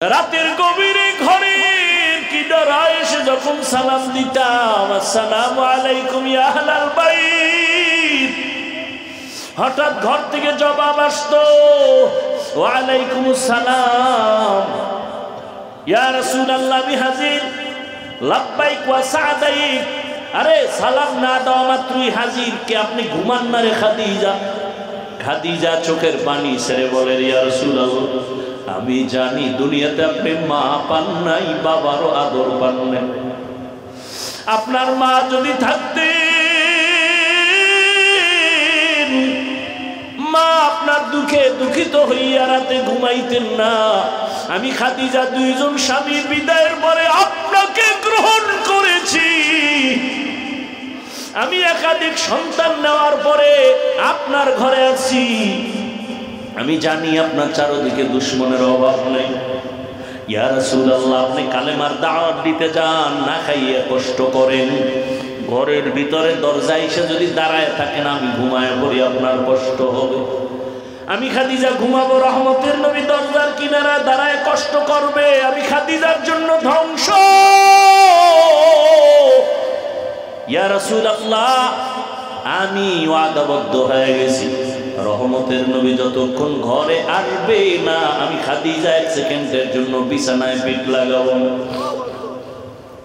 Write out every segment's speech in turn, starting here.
রাতের গভীরে ঘরের কিনারা এসে যখন সালাম দিতাম, আসসালামু আলাইকুম ইয়া আহলাল বাইত, হঠাৎ ঘর থেকে জবাব আসতো ওয়া আলাইকুমুস সালাম ইয়া রাসূলুল্লাহ আমি হাজির, লাব্বাইক ওয়া সাদাইক। আরে সালাম না দেওয়া মাত্রই হাজির, কে আপনি ঘুমান না রে খাদিজা? খাদিজা চোখের পানি ছেড়ে বলে ইয়া রাসূলুল্লাহ আমি জানি দুনিয়াতে আপনি মা পান নাই, বাবারও আদর পান নাই। আপনার মা যদি থাকতেন, মা আপনার দুঃখে দুঃখিত হইয়া রাতে ঘুমাইতেন না। আমি খাদিজা দুইজন স্বামীর বিদায়ের পরে আপনাকে গ্রহণ করেছি। আমি একাধিক সন্তান নেওয়ার পরে আপনার ঘরে আছি। আমি জানি আপনার চারদিকে দুশ্মনের অভাব নেই। ইয়া রাসূলুল্লাহ আপনি কালেমার দাওয়াত দিতে যান, না খাইয়ে কষ্ট করেন, ঘরের ভিতরে দরজায় এসে যদি দাঁড়ায় থাকেন আমি ঘুমায় পড়ি, আপনার কষ্ট হবে। আমি খাদিজা ঘুমাবো, রহমতের নবী দরজার কিনারা দাঁড়ায় কষ্ট করবে, আমি খাদিজার জন্য ধ্বংস। ইয়া রাসূলুল্লাহ আমি ওয়াদাবদ্ধ হয়ে গেছি, রহমতের নবী যতক্ষণ ঘরে আসবে না আমি খাদিজা এক সেকেন্ডের জন্য বিছানায় পিঠ লাগাবো।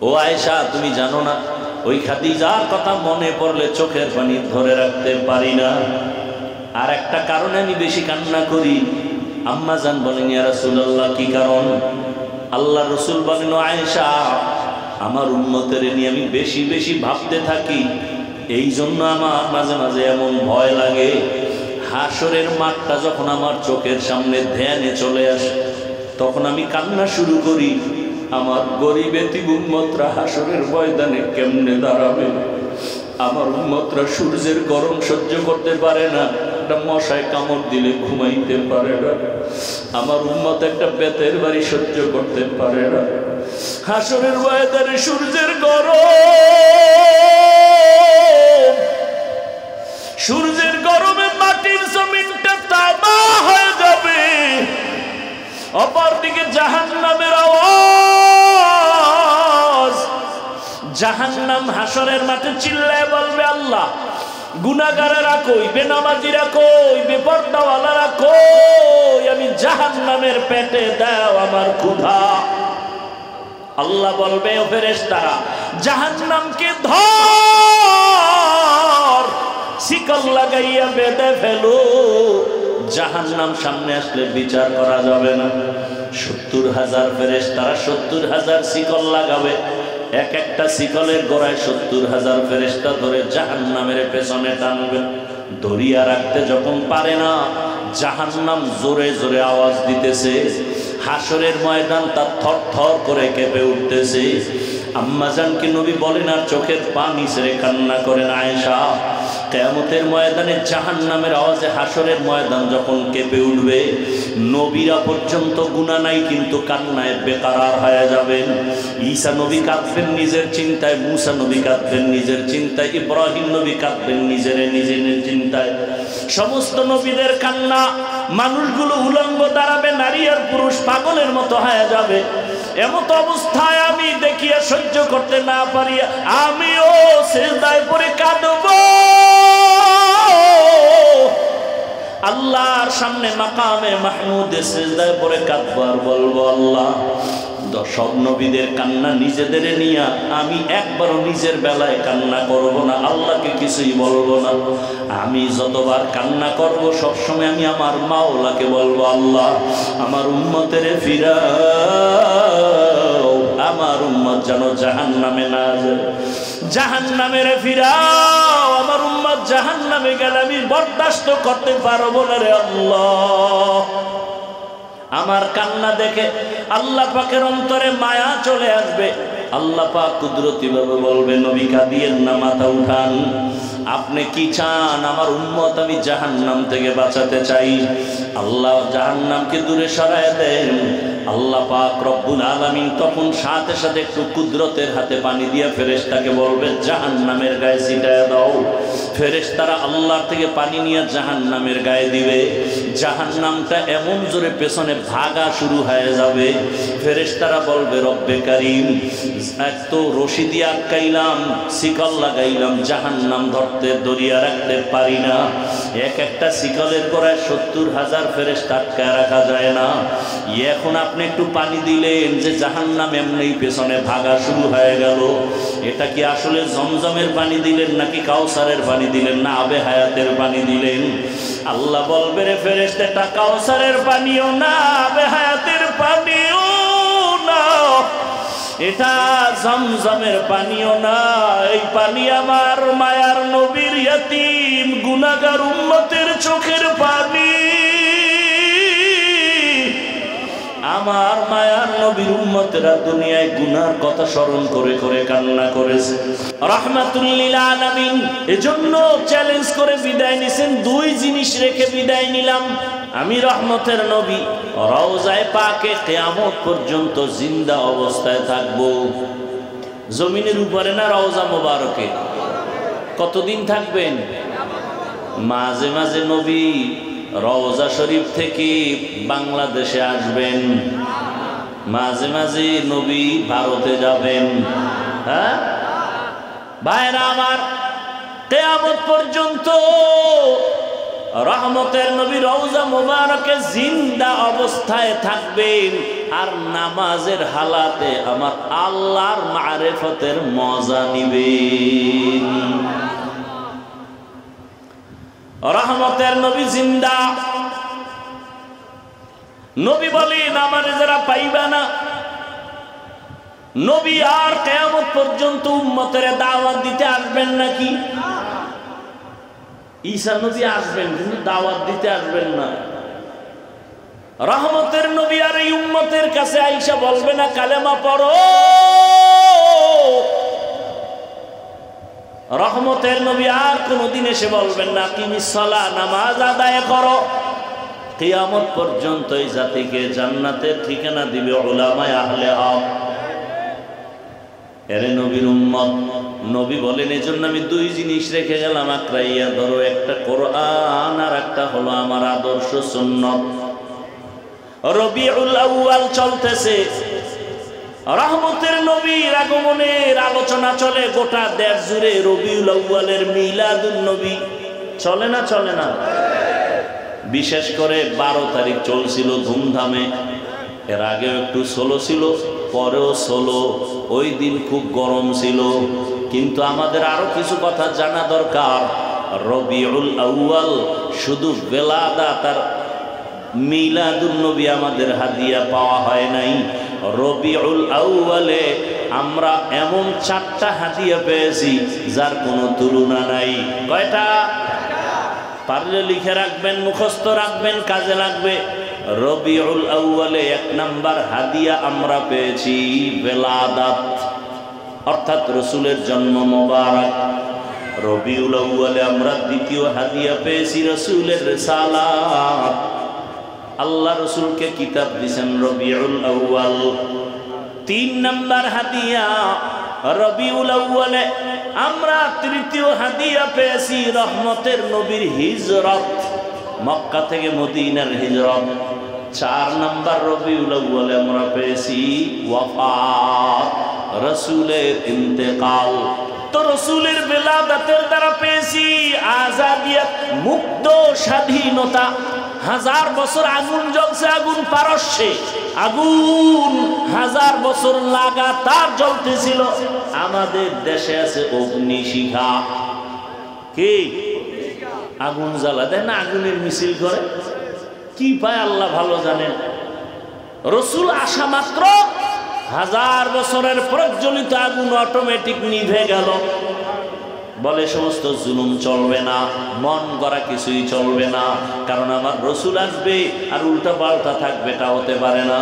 ও আয়েশা তুমি জানো না, ওই খাদিজার কথা মনে পড়লে চোখের পানি ধরে রাখতে পারি না। আর একটা কারণে আমি বেশি কান্না করি। আম্মা জান বলেন ইয়া রাসূলুল্লাহ কি কারণ? আল্লাহ রসুল বলেন আয়েশা আমার উম্মতের নিয়ে আমি বেশি বেশি ভাবতে থাকি, এই জন্য আমার মাঝে মাঝে এমন ভয় লাগে। হাসরের মাঠটা যখন আমার চোখের সামনে ধ্যানে চলে আসে তখন আমি কান্না শুরু করি। আমার গরিব এতিম উম্মতরা হাসরের ময়দানে কেমনে দাঁড়াবে? আমার উম্মতরা সূর্যের গরম সহ্য করতে পারে না, একটা মশায় কামড় দিলে ঘুমাইতে পারে না। আমার উম্মত একটা বেতের বাড়ি সহ্য করতে পারে না। হাসরের ময়দানে সূর্যের গরম, সূর্যের গরমে মাটির জমিনটা তামা হয়ে যাবে। অপরদিকে জাহান্নামের আওয়াজ, জাহান্নাম হাসরের মাঠে চিল্লায় বলবে আল্লাহ গুনাহগারেরা কই, বেনামাজিরা কই, বেপরদাওয়ালারা কই, আমি জাহান্নামের পেটে দাও আমার ক্ষুধা। আল্লাহ বলবে ও ফেরেশতারা জাহান্নামকে ধর, শিকল লাগাইয়া বেঁধে ফেলো। জাহান্নাম সামনে আসলে বিচার করা যাবে না। ৭০,০০০ ফেরেশতারা ৭০,০০০ শিকল লাগাবে, এক একটা শিকলের গোড়ায় ৭০,০০০ ফেরেশতা ধরে জাহান্নামের পেছনে টানবে। ধরিয়া রাখতে যখন পারে না, জাহান্নাম জোরে জোরে আওয়াজ দিতেছে, হাসরের ময়দান তার থর থর করে কেঁপে উঠতেছে। আম্মা জানকে নবী বলেন আর চোখের পানি ছেড়ে কান্না করেন আয়েশা কিয়ামতের ময়দানে জাহান্নামের আওয়াজে হাসরের ময়দান যখন কেঁপে উঠবে, নবীরা পর্যন্ত গুনাহ নাই কিন্তু কান্নায় বেকারার হয়ে যাবেন। ঈসা নবী কাঁদবেন নিজের চিন্তায়, মুসা নবী কাঁদবেন নিজের চিন্তায়, ইব্রাহিম নবী কাঁদবেন নিজের চিন্তায়। সমস্ত নবীদের কান্না, মানুষগুলো উলঙ্গ দাঁড়াবে, নারী আর পুরুষ পাগলের মতো হয়ে যাবে। এমত অবস্থায় আমি দেখিয়া সহ্য করতে না পারিয়া আমিও সিজদায় পড়ে কাঁদব। আল্লাহর সামনে মাকামে মাহমুদে সিজদায় পড়ে কাঁদব আর বলবো আল্লাহ সব নবীদের কান্না নিজেদের নিয়া আমি একবারও নিজের বেলায় কান্না করব না, আল্লাহকে কিছুই বলবো না। আমি যতবার কান্না করব সবসময় আমি আমার মাওলাকে বলবো আল্লাহ আমার উম্মতের ফিরাও, আমার উম্মত যেন জাহান্নামে না যায়, জাহান্নামের ফিরাও, আমার উম্মত জাহান্নামে গেলে আমি বরদাস্ত করতে পারবো না রে আল্লাহ। আমার কান্না দেখে আল্লাহ পাকের অন্তরে মায়া চলে আসবে। আল্লাহ পাক কুদরতি ভাবে বলবে নবী কাঁদিয়েন না, মাথা উঠান, আপনি কি চান? আমার উম্মত আমি জাহান্নাম থেকে বাঁচাতে চাই। আল্লাহ জাহান্নামকে দূরে সরায় দেন। আল্লাহ পাক রব্বুল আলামিন তখন সাথে সাথে একটু কুদরতের হাতে পানি দিয়া ফেরেশতাকে বলবে জাহান্নামের গায়ে ছিটায় দাও। ফেরেশতারা আল্লাহ থেকে পানি নিয়ে জাহান্নামের গায়ে দিবে। জাহান্নামটা এমন জোরে পেছনে ভাগা শুরু হয়ে যাবে। ফেরেশতারা বলবে রব্বে কারীম, এত রশি দিয়ে আটকাইলাম, শিকল লাগাইলাম, জাহান্নাম ধরতে দরিয়া রাখতে পারি না। এক একটা শিকলের গোড়ায় 70,000 ফেরেশতা আটকায় রাখা যায় না। এখন আপনি একটু পানি দিলেন যে জাহান্নাম এমনি পেছনে ভাগা শুরু হয়ে গেল। এটা কি আসলে জমজমের পানি দিলেন নাকি কাউসারের পানি দিলেন না আবে হায়াতের পানি দিলেন? আল্লাহ বলবে রে ফেরেশতা, এটা কাউসারের পানিও না, আবে হায়াতের পানিও না, এটা জমজমের পানিও না। এই পানি আমার মায়ার নবীর ইয়তীম গুনাহগার উম্মতের চোখের পানি। আমার মায়ার নবীর উম্মতেরা দুনিয়ায় গুনার কথা স্মরণ করে করে কান্না করেছে। রাহমাতুল লিল আলামিন এজন্য চ্যালেঞ্জ করে বিদায় নিছেন, দুই জিনিস রেখে বিদায় নিলাম। আমি রহমতের নবী রওজায়ে পাকে কিয়ামত পর্যন্ত জিন্দা অবস্থায় থাকব। জমিনের উপরে না রওজা মোবারকে? কতদিন থাকবেন? মাঝে মাঝে নবী রওজা শরীফ থেকে বাংলাদেশে আসবেন, মাঝে মাঝে নবী ভারতে যাবেন। হ্যাঁ ভাইরা আমার, কিয়ামত পর্যন্ত রহমতের নবী রওজা মোবারকে জিন্দা অবস্থায় থাকবেন আর নামাজের হালাতে আমার আল্লাহর মারিফতের মজা নিবেন। রহমতের নবী জিন্দা। নবী বলেন আমার যারা পাইবা না, নবী আর কিয়ামত পর্যন্ত উম্মতের দাওয়াত দিতে আসবেন নাকি? ঈসা নবী আসবেন কিন্তু দাওয়াত দিতে আসবেন না। রহমতের নবী আর এই উম্মতের কাছে আইসা বলবে না কালেমা পড়ো। রহমতের নবী আর কোনদিন এসে বলবেন না কিমিস সালাহ, নামাজ আদায় করো। কিয়ামত পর্যন্ত এই জাতিকে জান্নাতের ঠিকানা দিবে উলামায়ে আহলে হক। এরে নবীর উম্মত, নবী বলেন এজন্য আমি দুই জিনিস রেখে গেলাম আঁকড়াইয়া ধরো, একটা কোরআন আর একটা হলো আমার আদর্শ সুন্নাত। রবিউল আউয়াল চলতেছে, রহমতের নবীর আগমনের আলোচনা চলে গোটা দেশ জুড়ে। রবিউল আউয়ালের মিলাদুন নবী চলে না চলে না? বিশেষ করে 12 তারিখ চলছিল ধুমধামে। এর আগেও একটু ষোলো ছিল, পরেও ষোলো। ওই দিন খুব গরম ছিল, কিন্তু আমাদের আরো কিছু কথা জানা দরকার। রবিউল আউয়াল শুধু বেলাদাত আর মিলাদুন নবী আমাদের হাদিয়া পাওয়া হয় নাই। রবিউল আউয়ালে আমরা এমন 4টা হাদিয়া পেয়েছি যার কোনো তুলনা নাই। কয়টা? পারলে লিখে রাখবেন, মুখস্থ রাখবেন, কাজে লাগবে। রবিউল আউয়ালে 1 নাম্বার হাদিয়া আমরা পেয়েছি বেলাদাত, অর্থাৎ রসুলের জন্ম মোবারক। রবিউল আউয়ালে আমরা দ্বিতীয় হাদিয়া পেয়েছি রসুলের রিসালাত। আল্লাহ রসুলকে কিতাব দিয়েছেন রবিউল আউয়াল। 3 নাম্বার হাদিয়া রবিউল আউয়ালে আমরা তৃতীয় হাদিয়া পেয়েছি রহমতের নবীর হিজরত, মক্কা থেকে মদিনার হিজরত। 4 নাম্বার রবিউল আউয়ালে আমরা পেয়েছি ওয়াফাত, রসুলের ইন্তেকাল। তো রসুলের বেলাদাতের দ্বারা পেয়েছি আজাদিয়ত, মুক্ত স্বাধীনতা। 1000 বছর আগুন জ্বলছে, আগুন পারস্যে আগুন 1000 বছর লাগাতার জ্বলতেছিল। আমাদের দেশে আছে অগ্নিশিখা। কি আগুন জ্বালা দেয় না, আগুনের মিছিল করে, কি পায় আল্লাহ ভালো জানেন। রসুল আসা মাত্র 1000 বছরের প্রজ্বলিত আগুন অটোমেটিক নিভে গেল। বলে সমস্ত জুলুম চলবে না, মন গড়া কিছুই চলবে না, কারণ আমার রসুল আসবে আর উল্টা পাল্টা থাকবে, এটা হতে পারে না।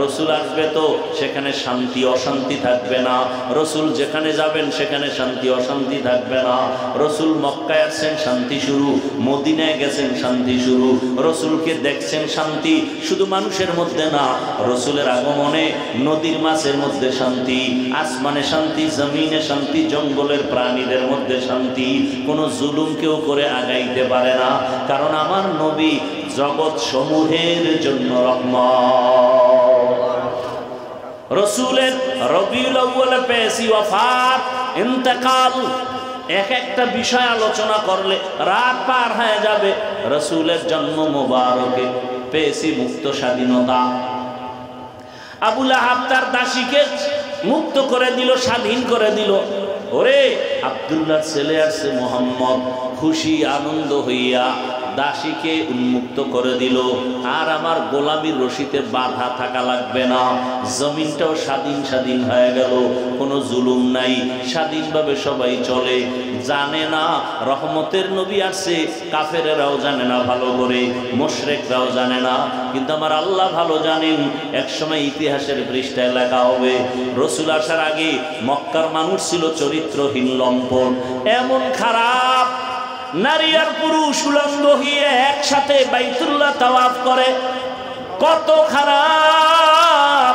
রসুল আসবে তো সেখানে শান্তি অশান্তি থাকবে না। রসুল যেখানে যাবেন সেখানে শান্তি অশান্তি থাকবে না। রসুল মক্কায় আসছেন শান্তি শুরু, মদিনায় গেছেন শান্তি শুরু। রসুলকে দেখছেন শান্তি শুধু মানুষের মধ্যে না, রসুলের আগমনে নদীর মাছের মধ্যে শান্তি, আসমানে শান্তি, জমিনে শান্তি, জঙ্গলের প্রাণীদের মধ্যে শান্তি, কোনো জুলুম কেউ করে আগাইতে পারে না, কারণ আমার নবী জগৎ সমূহের জন্য রহমত। রসুলের রবিউল আউয়ালে পেয়েছি ওয়াফাত, ইন্তেকাল, এক একটা বিষয় আলোচনা করলে রাত পার হয়ে যাবে। রসুলের জন্ম মোবারকে পেয়েছি মুক্ত স্বাধীনতা। আবু লাহাব তার দাসীকে মুক্ত করে দিল, স্বাধীন করে দিল। ওরে আব্দুল্লাহ ছেলে আসছে মোহাম্মদ, খুশি আনন্দ হইয়া দাসীকে উন্মুক্ত করে দিল। আর আমার গোলামির রশিতে বাধা থাকা লাগবে না, জমিনটাও স্বাধীন স্বাধীন হয়ে গেল, কোনো জুলুম নাই, স্বাধীনভাবে সবাই চলে। জানে না রহমতের নবী আসছে, কাফেরেরাও জানে না ভালো করে, মুশরিকরাও জানে না, কিন্তু আমার আল্লাহ ভালো জানেন। একসময় ইতিহাসের পৃষ্ঠায় লেখা হবে, রসুল আসার আগে মক্কার মানুষ ছিল চরিত্রহীন, লম্পট, এমন খারাপ, নারী আর পুরুষ উলঙ্গ হয়ে একসাথে বাইতুল্লাহ তাওয়াফ করে, কত খারাপ।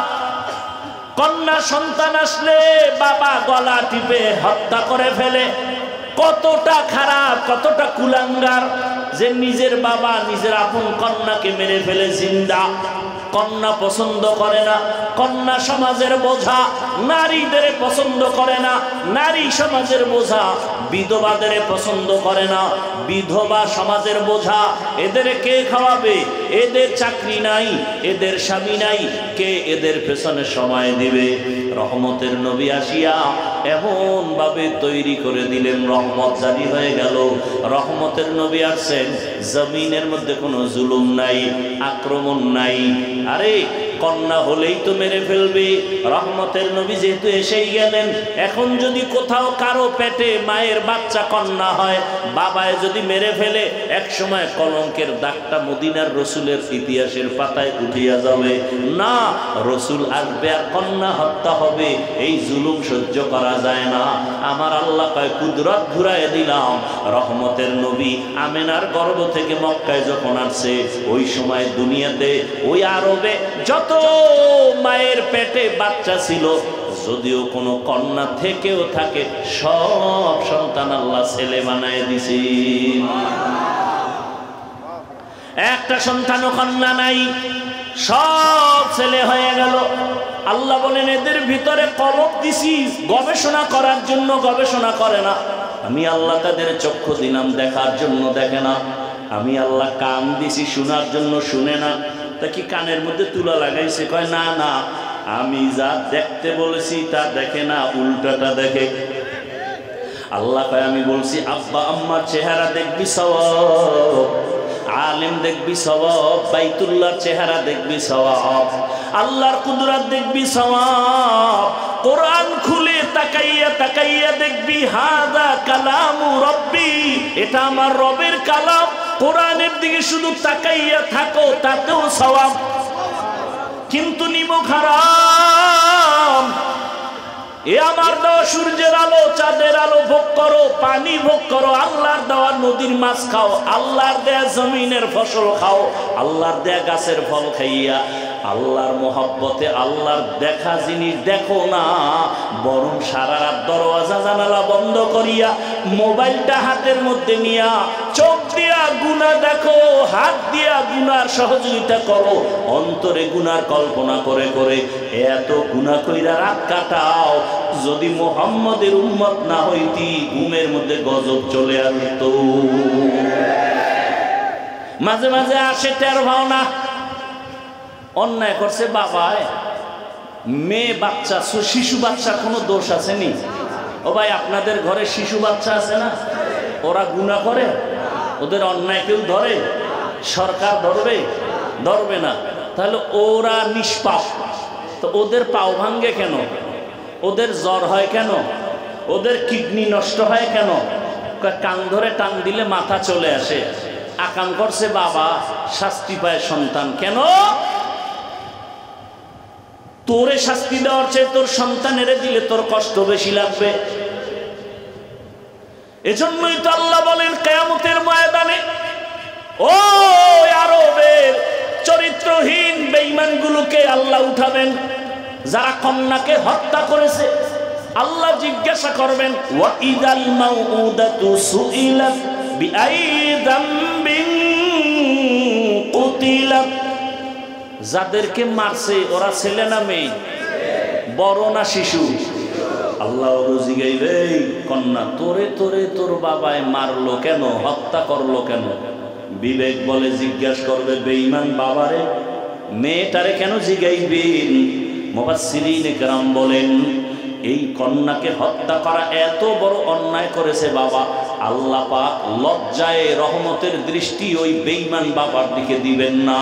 কন্যা সন্তান আসলে বাবা গলা টিপে হত্যা করে ফেলে, কতটা খারাপ, কতটা কুলাঙ্গার যে নিজের বাবা নিজের আপন কন্যাকে মেরে ফেলে জিন্দা। কন্যা পছন্দ করে না, কন্যা সমাজের বোঝা, নারীদের পছন্দ করে না, নারী সমাজের বোঝা, বিধবাদের পছন্দ করে না, বিধবা সমাজের বোঝা। এদের কে খাওয়াবে? এদের চাকরি নাই, এদের স্বামী নাই, কে এদের পেছনে সময় দিবে? রহমতের নবী আসিয়া এমন ভাবে তৈরি করে দিলেন, রহমত জারি হয়ে গেল। রহমতের নবী আসছেন, জমিনের মধ্যে কোনো জুলুম নাই, আক্রমণ নাই। আরে কন্যা হলেই তো মেরে ফেলবে, রহমতের নবী যেহেতু এসেই গেলেন, এখন যদি কোথাও কারো পেটে মায়ের বাচ্চা কন্যা হয়, বাবায় যদি মেরে ফেলে, এক সময় কলঙ্কের দাগটা মদিনার রসুলের ইতিহাসের পাতায় উঠিয়া যাবে। না, রসুল আসবে আর কন্যা হত্যা হবে, এই জুলুম সহ্য করা যায় না। আমার আল্লাহ কয় কুদরত ঘুরাই দিলাম। রহমতের নবী আমেনার গর্ভ থেকে মক্কায় যখন আসছে, ওই সময় দুনিয়াতে ওই আরবে যত মায়ের পেটে বাচ্চা ছিল, যদিও কোনো কন্যা থেকেও থাকে, সব সন্তান আল্লাহ ছেলে বানায় দিছে। একটা সন্তানও কন্যা নাই, সব ছেলে হয়ে গেল। আল্লাহ বলেন এদের ভিতরে কলব দিছি গবেষণা করার জন্য, গবেষণা করে না। আমি আল্লাহ তাদের চক্ষু দিলাম দেখার জন্য, দেখে না। আমি আল্লাহ কান দিছি শোনার জন্য, শুনে না। তা কি কানের মধ্যে তুলা লাগাইছে? কয় না না, আমি যা দেখতে বলেছি তা দেখে না, উল্টাটা দেখে। আল্লাহ কয় আমি বলছি আব্বা আম্মার চেহারা দেখবি সওয়াব, আলেম দেখবি সওয়াব, বাইতুল্লাহর চেহারা দেখবি সওয়াব, আল্লাহর কুদরত দেখবি সওয়াব। কোরআন খুলে তাকাইয়া তাকাইয়া দেখবি হাদা কালামু রব্বি, এটা আমার রবের কালাম। কোরআনের দিকে শুধু তাকাইয়া থাকো, তাতেও সওয়াব। কিন্তু নিমক হারাম। এ আমার দেওয়া সূর্যের আলো, চাঁদের আলো ভোগ করো, পানি ভোগ করো, আল্লাহর দেওয়া নদীর মাছ খাও, আল্লাহর দেয়া জমিনের ফসল খাও, আল্লাহর দেয়া গাছের ফল খাইয়া আল্লাহর মহব্বতে আল্লাহর দেখা জিনিস দেখো না, বরং সারা রাত দরওয়াজা জানালা বন্ধ করিয়া মোবাইলটা হাতের মধ্যে নিয়া চোখ দিয়া গুনাহ দেখো, হাত দিয়া গুনার সহযোগিতা করো, অন্তরে গুনার কল্পনা করে করে এত গুনাহ কইরা রাত কাটাও। যদি মুহাম্মদের উম্মত না হইতি, ঘুমের মধ্যে গজব চলে আসতো। মাঝে মাঝে আসে টের পাও না, অন্যায় করছে বাবায়, মেয়ে বাচ্চা, শিশু বাচ্চার কোনো দোষ আসেনি? ও ভাই, আপনাদের ঘরে শিশু বাচ্চা আছে না? ওরা গুনাহ করে? ওদের অন্যায় কেউ ধরে? সরকার ধরবে? ধরবে না। তাহলে ওরা নিষ্পাপ, তো ওদের পাও ভাঙ্গে কেন? ওদের জ্বর হয় কেন? ওদের কিডনি নষ্ট হয় কেন? কান ধরে টান দিলে মাথা চলে আসে। আকাম করছে বাবা, শাস্তি পায় সন্তান। কেন? তোরে শাস্তি দেওয়ার চেয়ে তোর সন্তানেরে দিলে তোর কষ্ট বেশি লাগবে। এজন্যই তো আল্লাহ বলেন কিয়ামতের ময়দানে ও আরবের চরিত্রহীন বেঈমানগুলোকে আল্লাহ উঠাবেন, যারা কন্যাকে হত্যা করেছে, আল্লাহ জিজ্ঞাসা করবেন ওয়া ইদাল মাউউদাতু সুইলাত বিআই যামবিন কুতিলাত। যাদেরকে মারছে ওরা ছেলে না মেয়ে, বড় না শিশু? আল্লাহ জিগাইবে কন্যা তোরে তোরে তোর বাবায় মারলো কেন, হত্যা করলো কেন? বিবেক বলে জিজ্ঞাসা করবে বেঈমান বাবারে, মেয়েটারে কেন জিগাইবেন? মুফাসসিরিনে কেরাম বলেন এই কন্যাকে হত্যা করা এত বড় অন্যায় করেছে বাবা, আল্লাহ পাক লজ্জায় রহমতের দৃষ্টি ওই বেঈমান বাবার দিকে দিবেন না।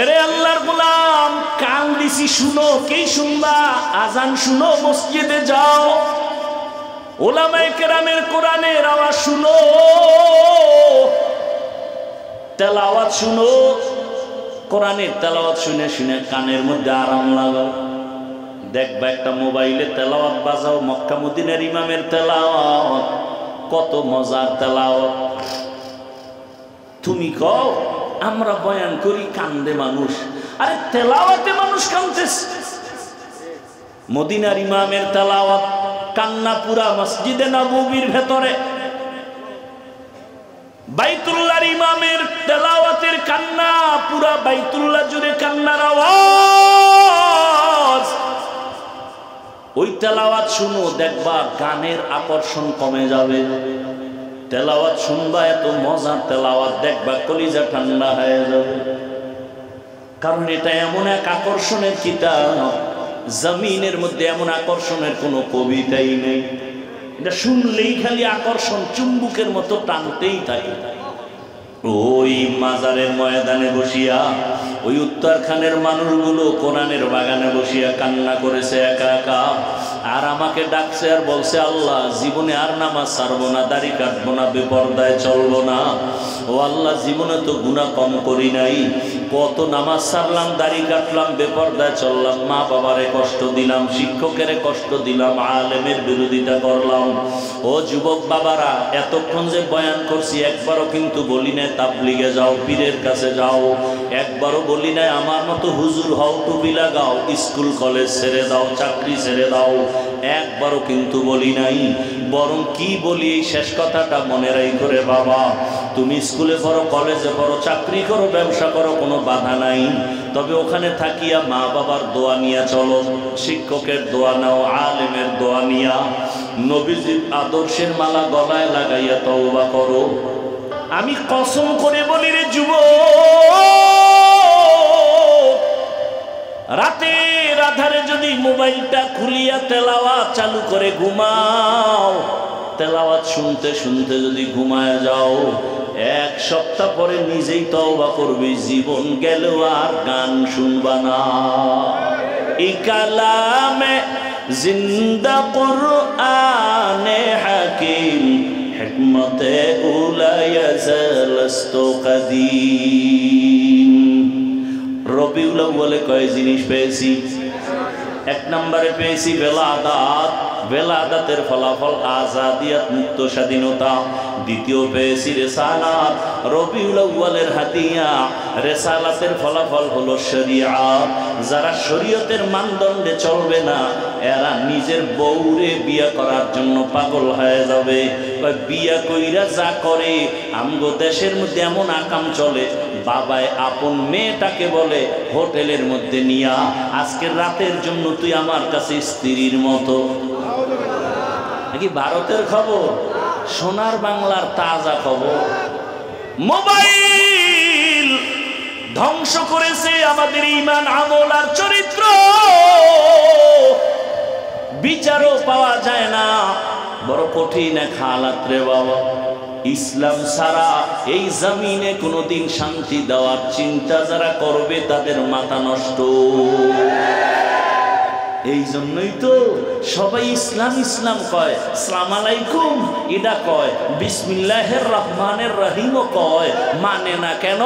এরে আল্লাহর গোলাম, কান দিছি শুনো, কে শুনবা? আজান শুনো, মসজিদে যাও, উলামায়ে কেরামের কোরআনের আওয়াজ শুনো, তেলাওয়াত শুনো। কোরআনের তেলাওয়াত শুনে শুনে কানের মধ্যে আরাম লাগাও। দেখবা একটা মোবাইলে তেলাওয়াত বাজাও, মক্কা মদিনার ইমামের তেলাওয়াত, কত মজার তেলাওয়াত। তুমি কও আমরা বয়ান করি কান্দে মানুষ, আরে তেলাওয়াতে মানুষ কাঁদতেছে। মদিনার ইমামের তেলাওয়াত কান্না পুরা মসজিদে নববীর ভেতরে, বাইতুল্লাহর ইমামের তেলাওয়াতের কান্না পুরা বাইতুল্লাহ জুড়ে কান্নার আওয়াজ। ওই তেলাওয়াত শুনো, দেখবা গানের আকর্ষণ কমে যাবে। তেলাওয়াত শুনবা, এত মজার তেলাওয়াত, দেখবা কলিজা ঠান্ডা হয়ে যাবে। কারণ এটা এমন এক আকর্ষণের কিতাব, জমিনের মধ্যে এমন আকর্ষণের কোনো কবিতাই নেই। এটা শুনলেই খালি আকর্ষণ, চুম্বুকের মতো টানতেই থাকে। ওই মাজারের ময়দানে বসিয়া ওই উত্তরখানের মানুষগুলো কোরআনের বাগানে বসিয়া কান্না করেছে একা একা, আর আমাকে ডাকছে আর বলছে আল্লাহ জীবনে আর নামাজ ছাড়বো না, দাড়ি কাটবো না, বেপরদায় চলবো না। ও আল্লাহ জীবনে তো গুনাহ কম করি নাই, কত নামাজ ছাড়লাম, দাড়ি কাটলাম, বেপরদায় চললাম, মা বাবারে কষ্ট দিলাম, শিক্ষকের কষ্ট দিলাম, আলেমের বিরোধিতা করলাম। ও যুবক বাবারা, এতক্ষণ যে বয়ান করছি একবারও কিন্তু বলি নাই তাবলিগে যাও, পীরের কাছে যাও, একবারও বলি নাই আমার মতো হুজুর হও, টুপি লাগাও, স্কুল কলেজ ছেড়ে দাও, চাকরি ছেড়ে দাও, একবারও কিন্তু বলি নাই। বরং কি বলি, এই শেষ কথাটা মনে রাখো রে বাবা, তুমি স্কুলে পড়ো, কলেজে পড়ো, চাকরি করো, ব্যবসা করো, কোনো বাধা নাই, তবে ওখানে থাকিয়া মা বাবার দোয়া নিয়া চলো, শিক্ষকের দোয়া নাও, আলেমের দোয়া নিয়া নবীজির আদর্শের মালা গলায় লাগাইয়া তওবা করো। আমি কসম করে বলি রে যুবক, রাতের আধারে যদি মোবাইলটা খুলিয়া তেলাওয়াত চালু করে ঘুমাও, তেলাওয়াত শুনতে শুনতে যদি ঘুমায় যাও, এক সপ্তাহ পরে নিজেই তওবা করবে, জীবন গেল আর গান শুনবা না। এই কালামে জিন্দা কুরআনে হাকিম, হিকমতে উলায়া জালস্তু কাদিম। রবিউল আউয়ালে কয় জিনিস পেয়েছি? এক নম্বরে পেয়েছি বেলাদাত, বেলাদাতের ফলাফল আজাদিয়াত, মুক্ত স্বাধীনতা। দ্বিতীয় পেয়েছি রেসালাত, রবিউল আউয়ালের হাদিয়া, রেসালাতের ফলাফল হলো শরিয়াত। যারা শরীয়তের মানদণ্ডে চলবে না, এরা নিজের বউরে বিয়া করার জন্য পাগল হয়ে যাবে। বিয়া কইরা যা করে, আমগো দেশের মধ্যে এমন আকাম চলে, বাবায় আপন মেয়েটাকে বলে হোটেলের মধ্যে নিয়া, আজকের রাতের জন্য তুই আমার কাছে স্ত্রীর মতো। নাকি ভারতের খবর? সোনার বাংলার তাজা খবর। মোবাইল ধ্বংস করেছে আমাদের ঈমান, আমল আর চরিত্র, বিচারও পাওয়া যায় না, বড় কঠিন এক হালাত রে বাবা। ইসলাম ছাড়া এই জমিনে কোনোদিন শান্তি দেওয়ার চিন্তা যারা করবে তাদের মাথা নষ্ট। এই জন্যই তো সবাই ইসলাম ইসলাম কয়, আসসালামু আলাইকুম এটা কয়, বিসমিল্লাহির রহমানির রহিমও কয়, মানে না কেন?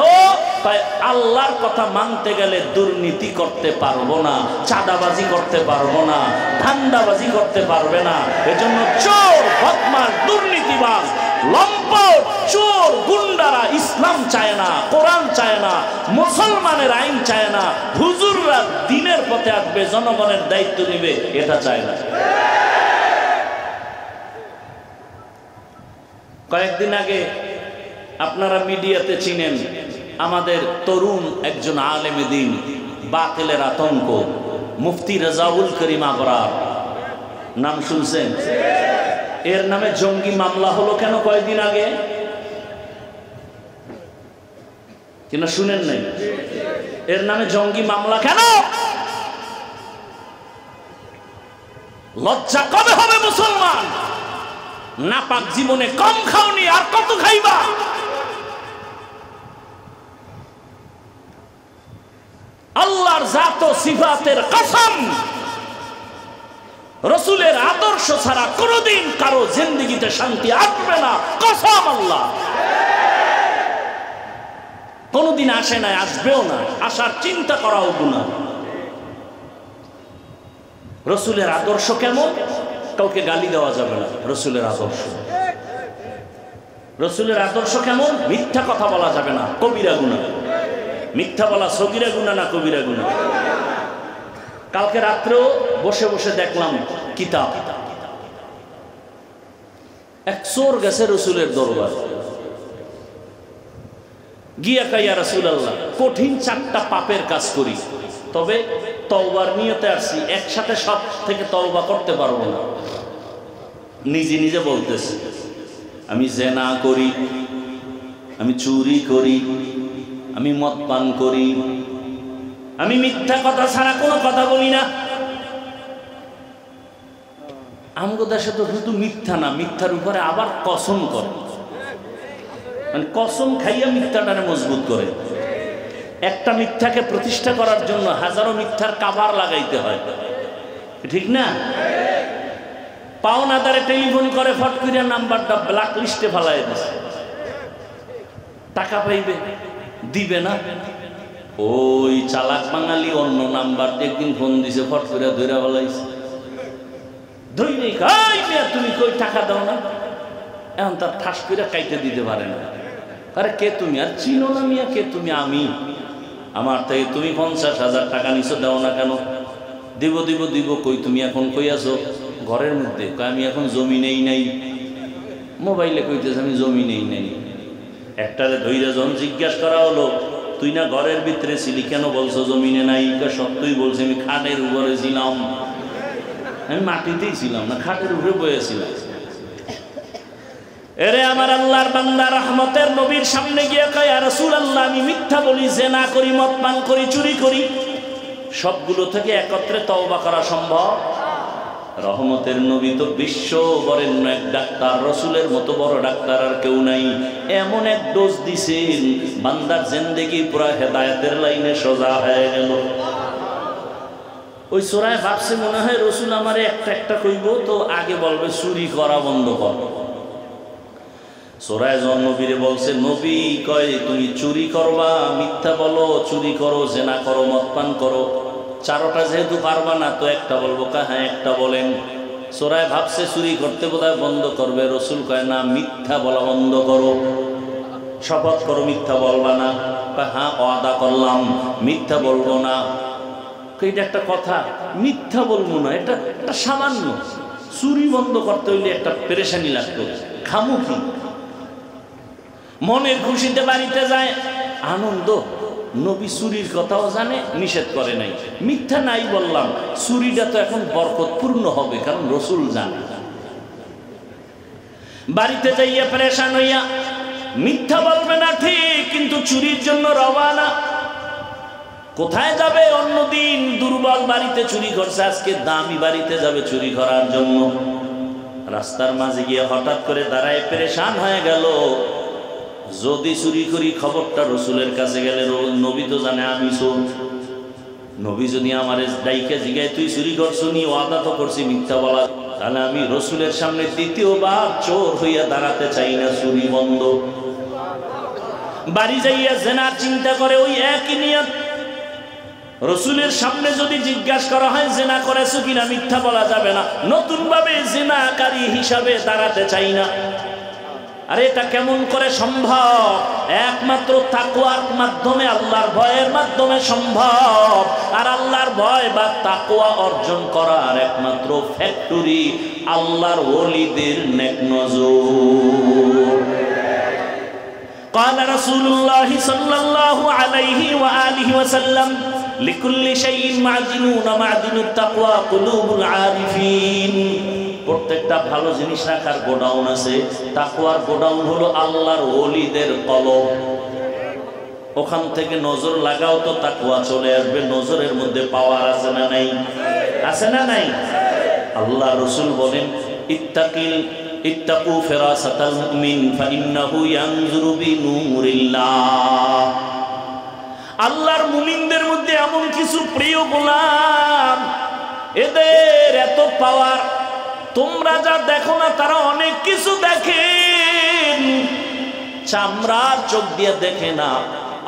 তাই আল্লাহর কথা মানতে গেলে দুর্নীতি করতে পারবো না, চাঁদাবাজি করতে পারবো না, ধান্দাবাজি করতে পারবে না। এজন্য চোর, বদমাশ, দুর্নীতিবাজ, লম্পট, চোর গুন্ডারা ইসলাম চায় না, কোরআন চায় না, মুসলমানের আইন চায় না, হুজুররা দ্বীনের পথে আসবে, জনগণের দায়িত্ব নেবে, এটা চায় না। কয়েকদিন আগে আপনারা মিডিয়াতে চিনেন আমাদের তরুণ একজন আলেমে দ্বীন, বাতিলের আতঙ্ক, মুফতি রেজাউল করিম আবরার, নাম শুনছেন? এর নামে জঙ্গি মামলা হলো কেন কয়েকদিন আগে? কিনা শুনেন নাই? এর নামে জঙ্গি মামলা কেন? লজ্জা কবে হবে মুসলমান? নাপাক জীবনে কম খাওনি, আর কত খাইবা? আল্লাহর জাত ও সিফাতের কসম, রাসূলের আদর্শ ছাড়া কোনোদিন কারো জিন্দেগিতে শান্তি আসবে না, কসম আল্লাহ। কোনোদিন আসে না, আসবেও না, আসার চিন্তা করাও গুনাহ। রাসূলের আদর্শ কেমন? কাউকে গালি দেওয়া যাবে না। রাসূলের আদর্শ, রাসূলের আদর্শ কেমন? মিথ্যা কথা বলা যাবে না, কবিরা গুনাহ। মিথ্যা বলা সগীরা গুনাহ না কবিরা গুনাহ? কালকে রাত্রেও বসে বসে দেখলাম কিতাব, এক চোর গেছে রাসূলের দরবার, গিয়া কয় ইয়া রাসূলুল্লাহ, কঠিন 4টা পাপের কাজ করি, তবে তওবার নিয়তে আসছি, একসাথে সব থেকে তওবা করতে পারবো না। নিজে নিজে বলতেছে, আমি জিনা করি, আমি চুরি করি, আমি মদ পান করি, আমি মিথ্যা কথা ছাড়া কোনো কথা বলি না। আমগো দেশে তো শুধু মিথ্যা না, মিথ্যার উপরে আবার কসম করে, মানে কসম খাইয়া মিথ্যাটারে মজবুত করে। একটা মিথ্যাকে প্রতিষ্ঠা করার জন্য হাজারো মিথ্যার কাবার লাগাইতে হয়, ঠিক না? পাওনাদারে টেলিফোন করে, ফট করে নাম্বারটা ব্ল্যাক লিস্টে ফেলাই দিছে, টাকা পাইবে, দিবে না। ওই চালাক বাঙালি অন্য নাম্বার দিয়ে একদিন ফোন দিছে, ফট করে ধরে ফেলাইছে, ধরে কই মিয়া তুমি কই টাকা দাও না, এখন তার ঠাস করে কাইতে দিতে পারে না। আরে কে তুমি? আর চিনো না মিয়া, কে তুমি? আমি, আমার থেকে তুমি 50,000 টাকা নিছো, দাও না কেন? দিব দিব দিব, কই তুমি এখন কই আছো? ঘরের মধ্যে। আমি এখন জমি নেই নাই। মোবাইলে কইতেছে আমি জমি নেই নাই। একটারে ধৈর্য যখন জিজ্ঞাসা করা হলো, তুই না ঘরের ভিতরে ছিলি, কেন বলছো জমিনে নাই? সত্যই বলছে, আমি খাটের উপরে ছিলাম। আমি মাটিতেই ছিলাম না, খাটের উপরে বয়েছিলাম। এরে আমার আল্লাহর বান্দা, রহমতের নবীর সামনে গিয়ে কয়, ইয়া রাসূলুল্লাহ, আমি মিথ্যা বলি, জিনা করি, মদ পান করি, চুরি করি, সবগুলো থেকে একত্রে তওবা করা সম্ভব? রহমতের নবী তো বিশ্ব বরেণ্য এক ডাক্তার, রাসূলের মতো বড় ডাক্তার আর কেউ নাই। এমন এক ডোজ দিছেন, বান্দার জিন্দেগি পুরা হেদায়েতের লাইনে সোজা হয়ে গেল। ওই চোরায় ভাবছে মনে হয় রাসূল আমারে একটা একটা কইব, তো আগে বলবে চুরি করা বন্ধ কর। চোরায় যখন নবীরে বলছে, নবী কয় তুমি চুরি করবা, মিথ্যা বলো, চুরি করো, জিনা করো, মদ পান করো, চারোটা যেহেতু পারবা না, তো একটা বলবো। হ্যাঁ একটা বলেন। চোরায় ভাবছে চুরি করতে বোধহয় বন্ধ করবে। রাসূল কয় না, মিথ্যা বলা বন্ধ করো, শপথ করো মিথ্যা বলবা না। হ্যাঁ ওয়াদা করলাম মিথ্যা বলবো না। এটা একটা কথা, মিথ্যা বলবো না, এটা সামান্য। চুরি বন্ধ করতে হইলে একটা পেরেশানি লাগতো, খামু কি? মনের খুশিতে বাড়িতে যায়, আনন্দ। নবী চুরির কথাও জানে, নিষেধ করে নাই। মিথ্যা নাই বললাম, চুরিটা তো এখন বরকতপূর্ণ হবে, কারণ রাসূল জানে। বাড়িতে যাইয়া পেরেশান হইয়া মিথ্যা বলবে না ঠিক, কিন্তু চুরির জন্য রওয়ানা। কোথায় যাবে? অন্যদিন দুর্বল বাড়িতে চুরি করছে, আজকে দামি বাড়িতে যাবে চুরি করার জন্য। রাস্তার মাঝে গিয়ে হঠাৎ করে দাঁড়ায় পেরেশান হয়ে গেল, যদি চুরি করি খবরটা রাসূলের কাছে গেলে, নবী তো জানে আমি চোর। নবী যদি আমার ডাইকে জিগায় তুই চুরি করছো নি, ওয়াদা তো করছি মিথ্যা বলা, তাহলে আমি রাসূলের সামনে দ্বিতীয়বার চোর হইয়া দাঁড়াতে চাই না, চুরি বন্ধ। বাড়ি যাইয়া জিনার চিন্তা করে, ওই একই নিয়ত। রাসূলের সামনে যদি জিজ্ঞাসা করা হয় জিনা করেছো কিনা, মিথ্যা বলা যাবে না। নতুন ভাবে জিনাকারী হিসাবে দাঁড়াতে চাই না। আরে এটা কেমন করে সম্ভব? একমাত্র তাকওয়ার মাধ্যমে, আল্লাহর ভয়ের মাধ্যমে সম্ভব। আর আল্লাহর ভয় বা তাকওয়া অর্জন করার একমাত্র ফ্যাক্টরি আল্লাহর ওলিদের নেক নজর। قال رسول الله صلى الله عليه وآله وسلم لكل شيء معدن ومعدن التقوى قلوب العارفين। প্রত্যেকটা ভালো জিনিস রাখার গোডাউন আছে, তাকওয়ার গোডাউন হলো আল্লাহর ওলিদের কলব। ওখান থেকে নজর লাগাও তো তাকওয়া চলে আসবে। নজরের মধ্যে পাওয়ার আছে না নাই? আছে না নাই? আল্লাহ রাসূল বলেন ইত্তাকু ফিরাসাতাল মুমিন ফাইন্নাহু ইয়ানজুরু বিনূরিল্লাহ। আল্লাহর মুমিনদের মধ্যে এমন কিছু প্রিয় গোলাম, এদের এত পাওয়ার, তোমরা যা দেখো না তারা অনেক কিছু দেখেন। চামড়ার চোখ দিয়ে দেখে না,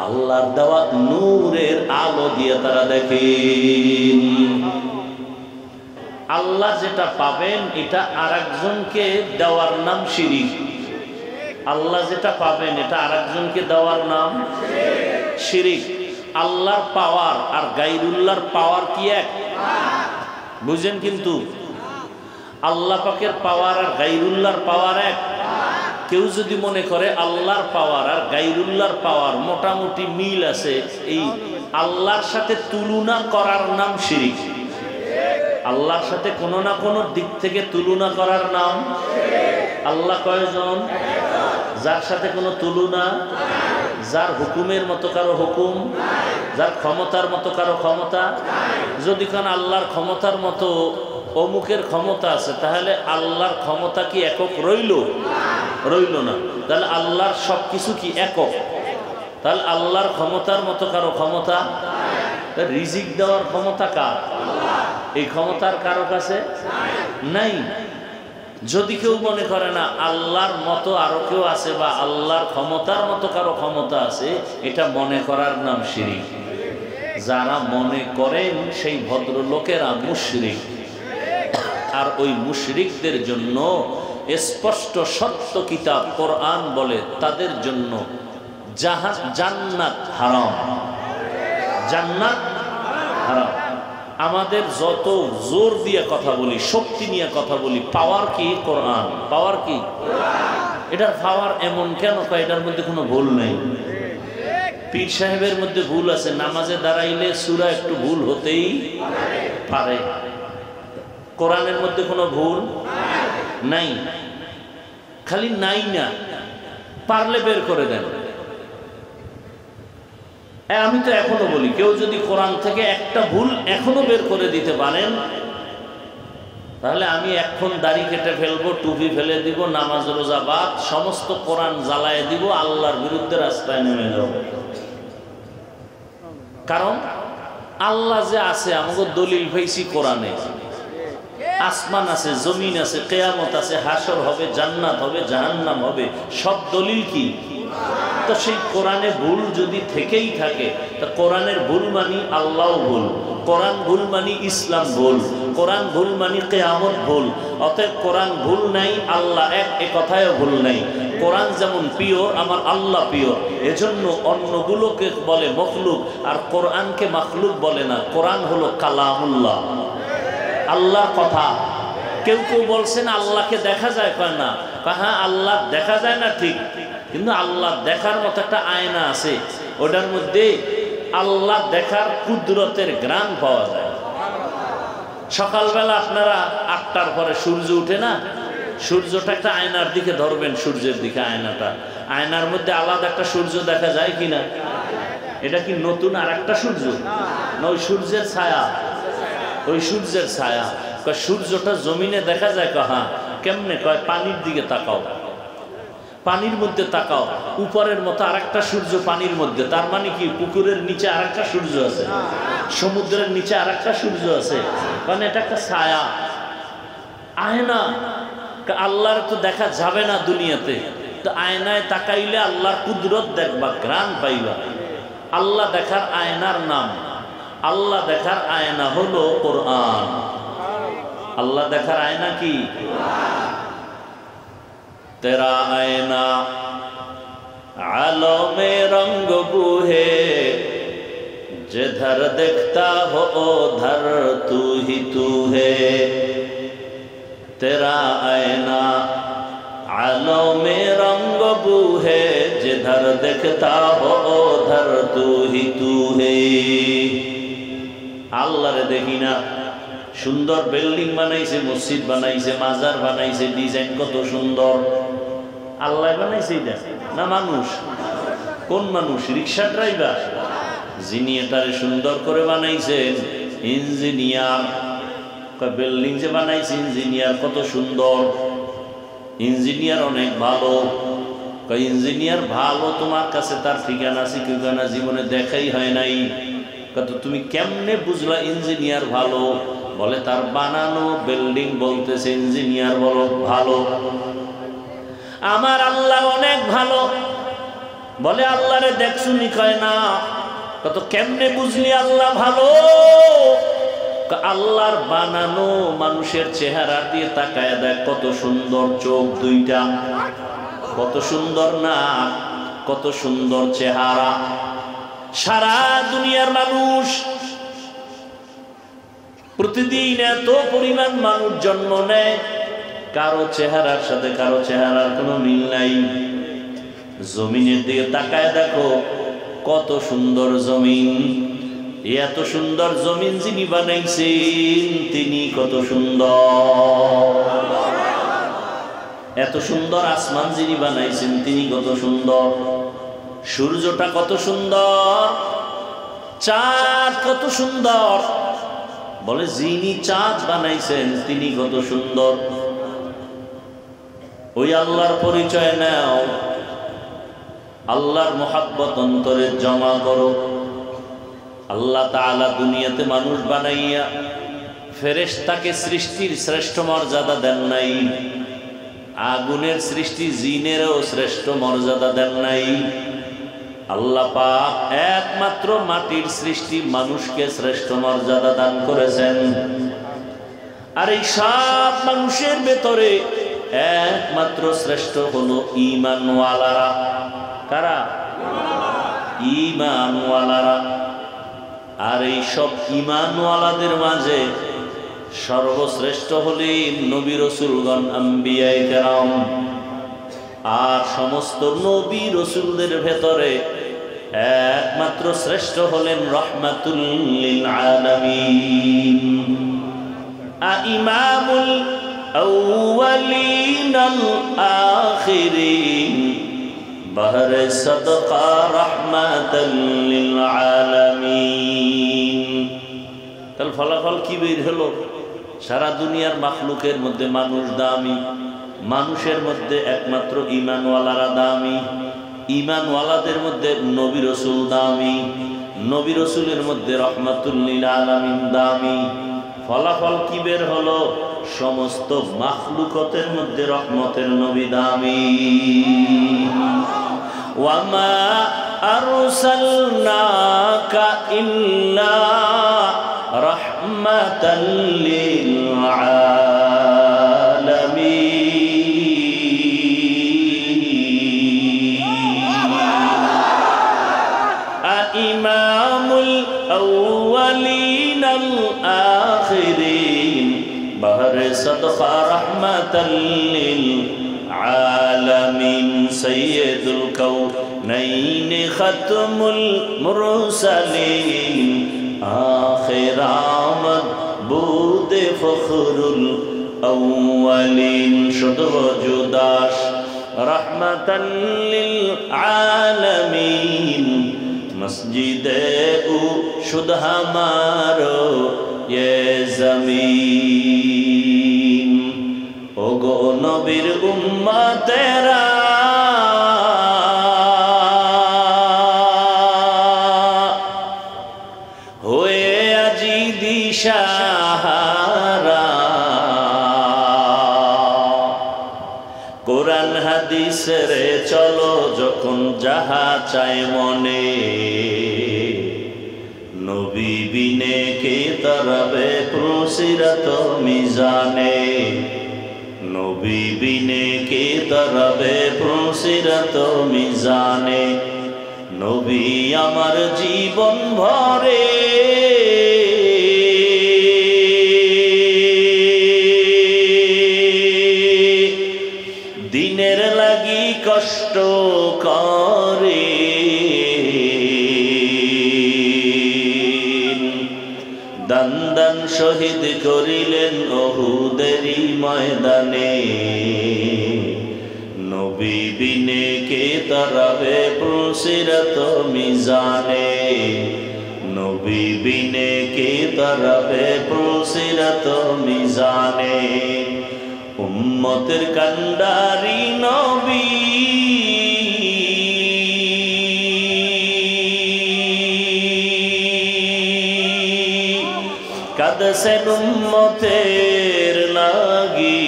আল্লাহর দেওয়া নূরের আলো দিয়ে তারা দেখেন। আল্লাহ যেটা পাবেন এটা আরেকজনকে দেওয়ার নাম শিরিক। আল্লাহ যেটা পাবেন এটা আরেকজনকে দেওয়ার নাম শিরিক। আল্লাহর পাওয়ার আর গায়রুল্লাহর পাওয়ার কি এক? বুঝেন? কিন্তু আল্লাহ পাকের পাওয়ার আর গায়রুল্লাহর পাওয়ার এক। কেউ যদি মনে করে আল্লাহর পাওয়ার আর গায়রুল্লাহর পাওয়ার মোটামুটি মিল আছে, এই আল্লাহর সাথে তুলনা করার নাম শিরিক। আল্লাহর সাথে কোনো না কোনো দিক থেকে তুলনা করার নাম। আল্লাহ কয়জন? যার সাথে কোনো তুলনা, যার হুকুমের মতো কারো হুকুম, যার ক্ষমতার মতো কারো ক্ষমতা। যদি কোন আল্লাহর ক্ষমতার মতো অমুকের ক্ষমতা আছে, তাহলে আল্লাহর ক্ষমতা কি একক রইল? রইল না। তাহলে আল্লাহর সব কিছু কি একক? তাহলে আল্লাহর ক্ষমতার মতো কারো ক্ষমতা? রিজিক দেওয়ার ক্ষমতা কার? এই ক্ষমতার কারো কাছে নাই। যদি কেউ মনে করে না আল্লাহর মতো আরো কেউ আছে বা আল্লাহর ক্ষমতার মতো কারো ক্ষমতা আছে, এটা মনে করার নাম শিরিক। যারা মনে করেন সেই ভদ্রলোকেরা মুশরিক। আর ওই মুশরিকদের জন্য স্পষ্ট সত্য কিতাব কোরআন বলে তাদের জন্য জান্নাত হারাম। জান্নাত হারাম। আমাদের যত জোর দিয়ে কথা বলি, শক্তি নিয়ে কথা বলি, পাওয়ার কি? কোরআন। পাওয়ার কি? এটার পাওয়ার এমন কেন? এটার মধ্যে কোনো ভুল নেই। পীর সাহেবের মধ্যে ভুল আছে, নামাজে দাঁড়াইলে সূরা একটু ভুল হতেই পারে। কোরআনের মধ্যে কোনো ভুল নাই। খালি নাই না, পারলে বের করে দেন। আমি তো এখনো বলি, কেউ যদি কোরআন থেকে একটা ভুল এখনো বের করে দিতে পারেন, তাহলে আমি এখন দাড়ি কেটে ফেলবো, টুপি ফেলে দিব, নামাজ রোজা বাদ, সমস্ত কোরআন জ্বালায় দিব, আল্লাহর বিরুদ্ধে রাস্তায় নেমে যাব। কারণ আল্লাহ যে আছে আমাকে দলিল পাইছি কোরআনে। আসমান আছে, জমিন আছে, কিয়ামত আছে, হাসর হবে, জান্নাত হবে, জাহান্নাম হবে, সব দলিল কি? তো সেই কোরআনে ভুল যদি থেকেই থাকে, তা কোরআনের ভুল মানি আল্লাহ ভুল, কোরআন ভুল মানি ইসলাম ভুল, কোরআন ভুল মানি কিয়ামত ভুল। অতএব কোরআন ভুল নাই, আল্লাহ এক, এ কথায়ও ভুল নাই। কোরআন যেমন পিওর, আমার আল্লাহ পিওর। এজন্য অন্যগুলোকে বলে মখলুক, আর কোরআনকে মাখলুক বলে না। কোরআন হলো কালামুল্লাহ, আল্লাহর কথা। কেউ কেউ বলছেন আল্লাহকে দেখা যায়, কয় না। হ্যাঁ, আল্লাহ দেখা যায় না ঠিক, কিন্তু আল্লাহ দেখার মতো একটা আয়না আছে, ওটার মধ্যে আল্লাহ দেখার কুদরতের গ্রান পাওয়া যায়। সকালবেলা আপনারা 8টার পরে সূর্য উঠে না, সূর্যটা একটা আয়নার দিকে ধরবেন, সূর্যের দিকে আয়নাটা, আয়নার মধ্যে আলাদা একটা সূর্য দেখা যায় কিনা? এটা কি নতুন আর একটা সূর্য না? ওই সূর্যের ছায়া, ওই সূর্যের ছায়া। কয় সূর্যটা জমিনে দেখা যায়? হ্যাঁ। কেমনে? কয় পানির দিকে তাকাও, পানির মধ্যে তাকাও, উপরের মতো আরেকটা সূর্য পানির মধ্যে। তার মানে কি? পুকুরের নিচে আরেকটা সূর্য আছে, সমুদ্রের নিচে আরেকটা সূর্য আছে। মানে এটা একটা ছায়া, আয়না। আল্লাহর তো দেখা যাবে না দুনিয়াতে, তো আয়নায় তাকাইলে আল্লাহর কুদরত দেখবা, ঘ্রাণ পাইবা। আল্লাহ দেখার আয়নার নাম, আল্লাহ দেখার আয়না হলো কোরআন। আল্লাহ দেখার আয়না কি? तेरा आईना आलो में रंग बूहे जिधर देखता हो उधर तू ही तू है तेरा आईना आलो में रंग बूहे जिधर देखता हो उधर तू ही तू है আল্লাহ রে দেখি না সুন্দর বিল্ডিং বানাইছে মসজিদ বানাইছে মাজার বানাইছে ডিজাইন কত সুন্দর আল্লাহ বানাইছে এটা না মানুষ কোন মানুষ রিকশা ড্রাইভার যিনি এটারে সুন্দর করে বানাইছেন ইঞ্জিনিয়ার বিল্ডিং যে বানাইছে ইঞ্জিনিয়ার কত সুন্দর ইঞ্জিনিয়ার অনেক ভালো ইঞ্জিনিয়ার ভালো তোমার কাছে তার ঠিকানা ঠিকানা জীবনে দেখাই হয় নাই কত তুমি কেমনে বুঝলা ইঞ্জিনিয়ার ভালো বলে তার বানানো বিল্ডিং বলতেছে ইঞ্জিনিয়ার বলো ভালো আমার আল্লাহ অনেক ভালো বলে আল্লাহরে দেখছুনি কয় না কত কেমনে বুঝলি আল্লাহ ভালো আল্লাহর বানানো মানুষের চেহারা দিয়ে তাকায় দেখ কত সুন্দর চোখ দুইটা কত সুন্দর নাক কত সুন্দর চেহারা সারা দুনিয়ার মানুষ প্রতিদিন এত পরিমাণ মানুষ জন্ম নেয় কারো চেহারার সাথে কারো চেহারার কোনো মিল নাই জমিনের দিকে তাকায় দেখো কত সুন্দর জমিন এত সুন্দর জমিন যিনি বানাইছেন তিনি কত সুন্দর এত সুন্দর আসমান যিনি বানাইছেন তিনি কত সুন্দর সূর্যটা কত সুন্দর চাঁদ কত সুন্দর বলে যিনি চাঁদ বানাইছেন তিনি কত সুন্দর ওই আল্লাহর পরিচয় নাও আল্লাহর মোহাব্বত অন্তরে জমা করো আল্লাহ তাআলা দুনিয়াতে মানুষ বানাইয়া ফেরেশতাকে সৃষ্টির শ্রেষ্ঠ মর্যাদা দেন নাই আগুনের সৃষ্টি জিনেরও শ্রেষ্ঠ মর্যাদা দেন নাই আল্লাহ পাক একমাত্র মাটির সৃষ্টি মানুষকে শ্রেষ্ঠ মর্যাদা দান করেছেন আর এই সব মানুষের ভেতরে একমাত্র শ্রেষ্ঠ হলো ঈমানওয়ালারা কারা ঈমানওয়ালারা আর এই সব ঈমানওয়ালাদের মাঝে সর্বশ্রেষ্ঠ হলেন নবী রাসূলগণ আম্বিয়ায়ে কেরাম আর সমস্ত নবী রাসূলদের ভেতরে একমাত্র শ্রেষ্ঠ হলেন রাহমাতুল লিল আলামিন ইমামুল আউয়ালিন আল আখিরিন বাহরে সাদকা রাহমাতাল লিল আলামিন তার ফলাফল কি বের হলো সারা দুনিয়ার মাখলুকের মধ্যে মানুষ দামি মানুষের মধ্যে একমাত্র ঈমানওয়ালারা দামি ঈমানওয়ালাদের মধ্যে নবী রাসূল দামি নবী রাসূলের মধ্যে রাহমাতুল লিল আলামিন দামি ফলাফল কি বের হলো সমস্ত মাখলুকতের মধ্যে রহমতের নবী দামি ওয়ামা আরসালনাকা ইল্লা রাহমাতাল লিল ইমামুল আউয়ালিন আল আখিরিন বাহরে সাদকা রাহমাতাল লিল আলামিন সাইয়্যিদুল কাউনাইন খাতমুল মুরসালিন আখির আমদ বুদে ফখরুল আউয়ালিন শুধু জুদাস রাহমাতাল লিল আলামিন মসজিদে ও শুধ হামারো ये जमीन ओ गो नबीर उम्मतेरा होए আজি দিশাহারা কোরআন হাদিস রে চলো যখন যাহা চায় মনে নবী বিনে কে তরবে প্রসিরত মিজানে নবী বিনে কে তরাবে পুলসিরাত মিজানে। নবী আমার জীবন ভরে দিনের লাগি কষ্ট করে, দান দান শহীদ করিলেন উহুদেরই ময়দানে। নবী বিনে কে তরাবে পুলসিরাত মিজানে। নবী বিনে কে তরাবে পুলসিরাত মিজানে। উম্মতের কান্ডারি নবী কাঁদছেন উম্মতের লাগি,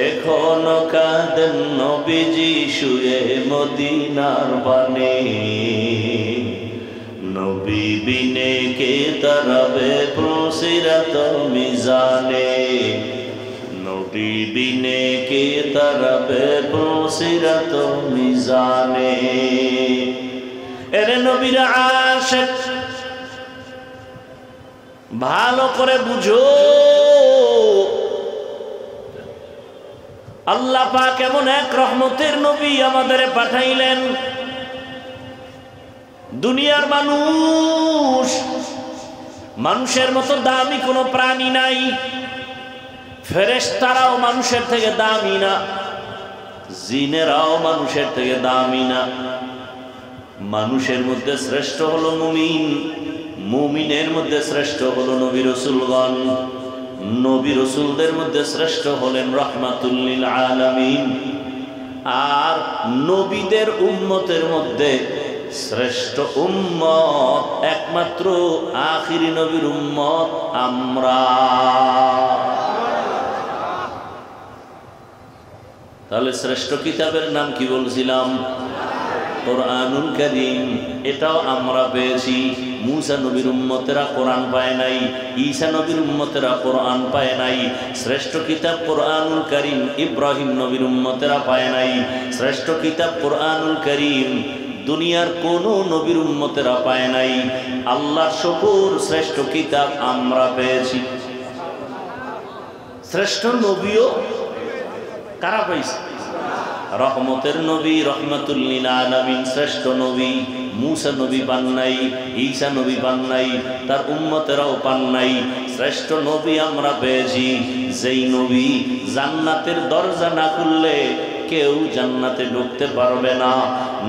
এখনো কাঁদেন নবীজি শুয়ে মদিনার বানে। নবী বিনে কে তরাবে পুলসিরাত মিজানে। নবী বিনে কে তরাবে পুলসিরাত মিজানে। এরে নবীর আশিক ভালো করে বুঝো, আল্লাহ পাক এমন এক রহমতের নবী আমাদের পাঠাইলেন। দুনিয়ার মানুষের মতো দামি কোনো প্রাণী নাই। ফেরেশতারাও মানুষের থেকে দামি না, জিনেরাও মানুষের থেকে দামি না। মানুষের মধ্যে শ্রেষ্ঠ হলো মুমিন, মুমিনের মধ্যে শ্রেষ্ঠ হলো নবী রাসূলগণ, নবী রাসূলদের মধ্যে শ্রেষ্ঠ হলেন রাহমাতুল লিল আলামিন। আর নবীদের উম্মতের মধ্যে শ্রেষ্ঠ উম্মত একমাত্র আখিরি নবীর উম্মত আমরা। তাহলে শ্রেষ্ঠ কিতাবের নাম কি বলছিলাম? কোরআনুল কারীম। এটাও আমরা পেয়েছি। মুসা নবীর উম্মতেরা কোরআন পায় নাই, ঈসা নবীর উম্মতেরা কোরআন পায় নাই। শ্রেষ্ঠ কিতাব কোরআনুল কারীম ইব্রাহিম নবীর উম্মতেরা পায় নাই। শ্রেষ্ঠ কিতাব কোরআনুল কারীম দুনিয়ার কোনো নবীর উম্মতেরা পায় নাই। আল্লাহর শুকর, শ্রেষ্ঠ কিতাব আমরা পেয়েছি। শ্রেষ্ঠ নবীও কারা পাইছে? রহমতের নবী, রহমাতুল লিল আলামিন শ্রেষ্ঠ নবী। মুসা নবী পান নাই, ঈসা নবী পান নাই, তার উম্মতেরাও পান নাই। শ্রেষ্ঠ নবী আমরা পেয়েছি, যেই নবী জান্নাতের দরজা না খুললে কেউ জান্নাতে ঢুকতে পারবে না।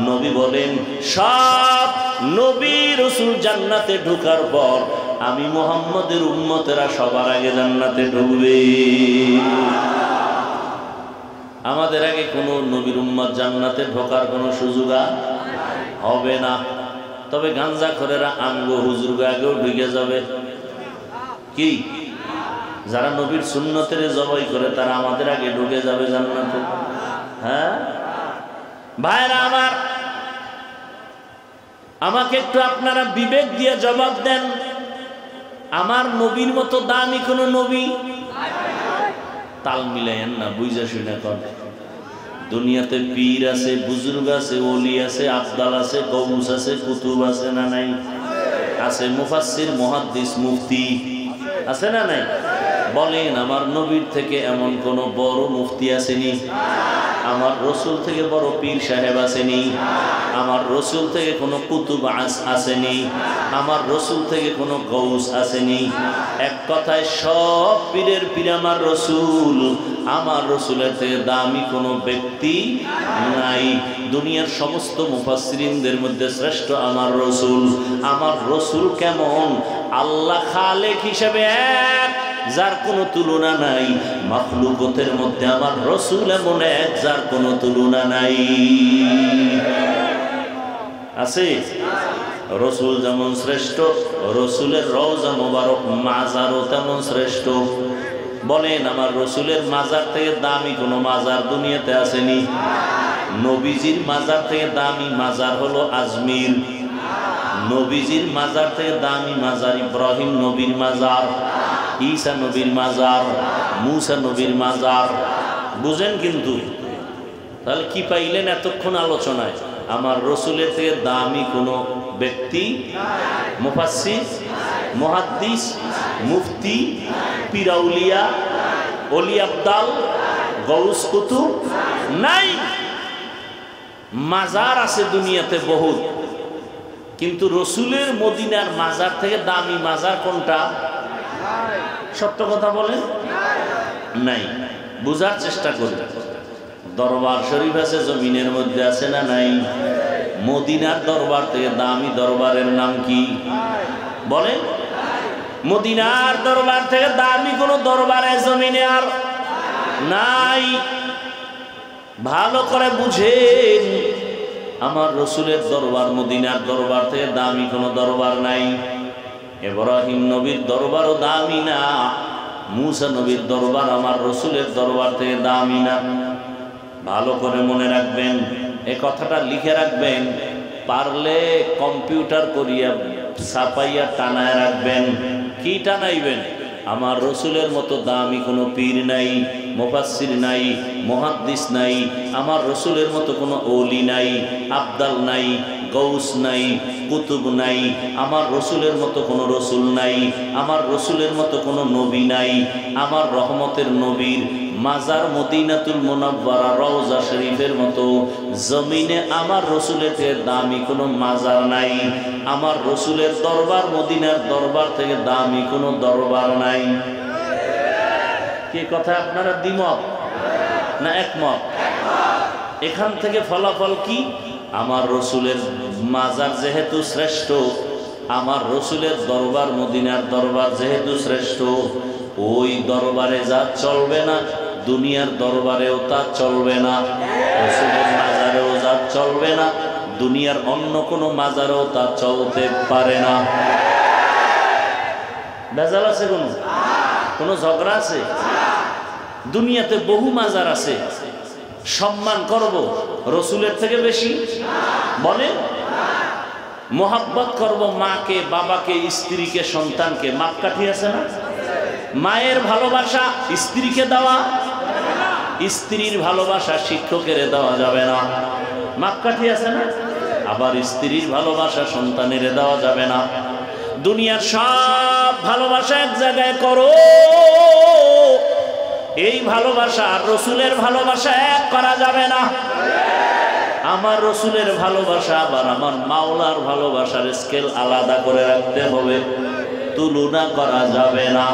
নবী বলেন, সব নবী রাসূল জান্নাতে ঢোকার পর আমি মুহাম্মদের উম্মতেরা সবার আগে জান্নাতে ঢুকবে। আমাদের আগে কোনো নবীর উম্মত জান্নাতে ঢোকার কোনো সুযোগ হবে না। তবে গাঞ্জাখোরেরা আমগো হুজুরগো আগেও ঢুকে যাবে। কি যারা নবীর সুন্নতের জবাই করে তারা আমাদের আগে ঢুকে যাবে জান্নাতে। হ্যাঁ ভাইরা আমার, আমাকে একটু আপনারা বিবেক দিয়ে জবাব দেন, আমার নবীর মতো দামি কোন নবী? তাল মিলাইয়েন না, বুঝা শুনে কর। দুনিয়াতে পীর আছে, বুজুর্গ আছে, ওলি আছে, আফদাল আছে, গৌস আছে, কুতুব আছে না নাই? আছে। মুফাসসির, মুহাদ্দিস, মুফতি আছে না নাই? বলেন, আমার নবীর থেকে এমন কোন বড় মুফতি আসেনি? আমার রসুল থেকে বড় পীর সাহেব আসেনি? আমার রসুল থেকে কোনো কুতুব আসেনি? আমার রসুল থেকে কোনো গৌস আসেনি? এক কথায় সব পীরের পীর আমার রসুল। আমার রসুলের থেকে দামি কোনো ব্যক্তি নাই। দুনিয়ার সমস্ত মুফাসসিরিনদের মধ্যে শ্রেষ্ঠ আমার রসুল। আমার রসুল কেমন? আল্লাহ খালেক হিসেবে এক, যার কোনো তুলনা নাই। মাখলুকতের মধ্যে আমার রসুল এমন এক, যার কোনো তুলনা নাই। আছে? রসুল যেমন শ্রেষ্ঠ, রসুলের রওজা মোবারক মাজারও তেমন শ্রেষ্ঠ। বলেন, আমার রসুলের মাজার থেকে দামি কোনো মাজার দুনিয়াতে আসেনি? নবীজির মাজার থেকে দামি মাজার হলো আজমির। নবীজির মাজার থেকে দামি মাজার ইব্রাহিম নবীর মাজার। ঈসা নবীর মাজার, মুসা নবীর মাজার। বুঝেন কিন্তু তাহলে কি পাইলেন এতক্ষণ আলোচনায়? আমার রসুলের থেকে দামি কোনো ব্যক্তি, মুফাসসির, মুহাদ্দিস, মুফতি, পিরাউলিয়া, অলি আবদাল, গৌস কুতুব নাই। মাজার আছে দুনিয়াতে বহুত, কিন্তু রসুলের মদিনার মাজার থেকে দামি মাজার কোনটা? সত্য কথা বলেন, নাই। বুঝার চেষ্টা করি। দরবার শরীফ আছে জমিনের মধ্যে, আছে না নাই? মদিনার দরবার থেকে দামি দরবারের নাম কি বলেন? মদিনার দরবার থেকে দামি কোন দরবারে জমিনে আর নাই। ভালো করে বুঝেন, আমার রসুলের দরবার মদিনার দরবার থেকে দামি কোনো দরবার নাই। ইব্রাহিম নবীর দরবারও দামি না, মুসা নবীর দরবার আমার রসুলের দরবার থেকে দামি না। ভালো করে মনে রাখবেন, এ কথাটা লিখে রাখবেন, পারলে কম্পিউটার করিয়া ছাপাইয়া টানায় রাখবেন। কি টানাইবেন? আমার রসুলের মতো দামি কোনো পীর নাই, মুফাসসির নাই, মুহাদ্দিস নাই, আমার রসুলের মতো কোনো ওলি নাই, আবদাল নাই, গৌস নাই, কুতুব নাই, আমার রসুলের মতো কোনো রসুল নাই, আমার রসুলের মতো কোনো নবী নাই। আমার রহমতের নবীর মাজার মদিনাতুল মুনাওয়ারা রওজা শরীফের মতো জমিনে আমার রসুলের থেকে দামি কোনো মাজার নাই। আমার রসুলের দরবার মদিনার দরবার থেকে দামি কোনো দরবার নাই। কি কথা আপনারা দ্বিমত না একমত? এখান থেকে ফলাফল কি? আমার রসুলের মাজার যেহেতু শ্রেষ্ঠ, আমার রসুলের দরবার মদিনার দরবার যেহেতু শ্রেষ্ঠ, ওই দরবারে যা চলবে না দুনিয়ার দরবারেও তা চলবে না, রসুলের মাজারেও যা চলবে না দুনিয়ার অন্য কোনো মাজারেও তা চলতে পারে না। ভেজাল আছে? কোনো ঝগড়া আছে? দুনিয়াতে বহু মাজার আছে, সম্মান করব রসুলের থেকে বেশি বলে? মোহাব্বত করব মাকে, বাবাকে, স্ত্রীকে, সন্তানকে। মাপকাঠি আছে না? মায়ের ভালোবাসা স্ত্রীকে দেওয়া, স্ত্রীর ভালোবাসা শিক্ষকের দেওয়া যাবে না। মাপকাঠি আছে না? আবার স্ত্রীর ভালোবাসা সন্তানের দেওয়া যাবে না। দুনিয়ার সব ভালোবাসা এক জায়গায় করো, এই ভালোবাসা আর রসুলের ভালোবাসা এক করা যাবে না। আমার রসুলের ভালোবাসা আবার আমার মাওলার ভালোবাসার স্কেল আলাদা করে রাখতে হবে, তুলনা করা যাবে না।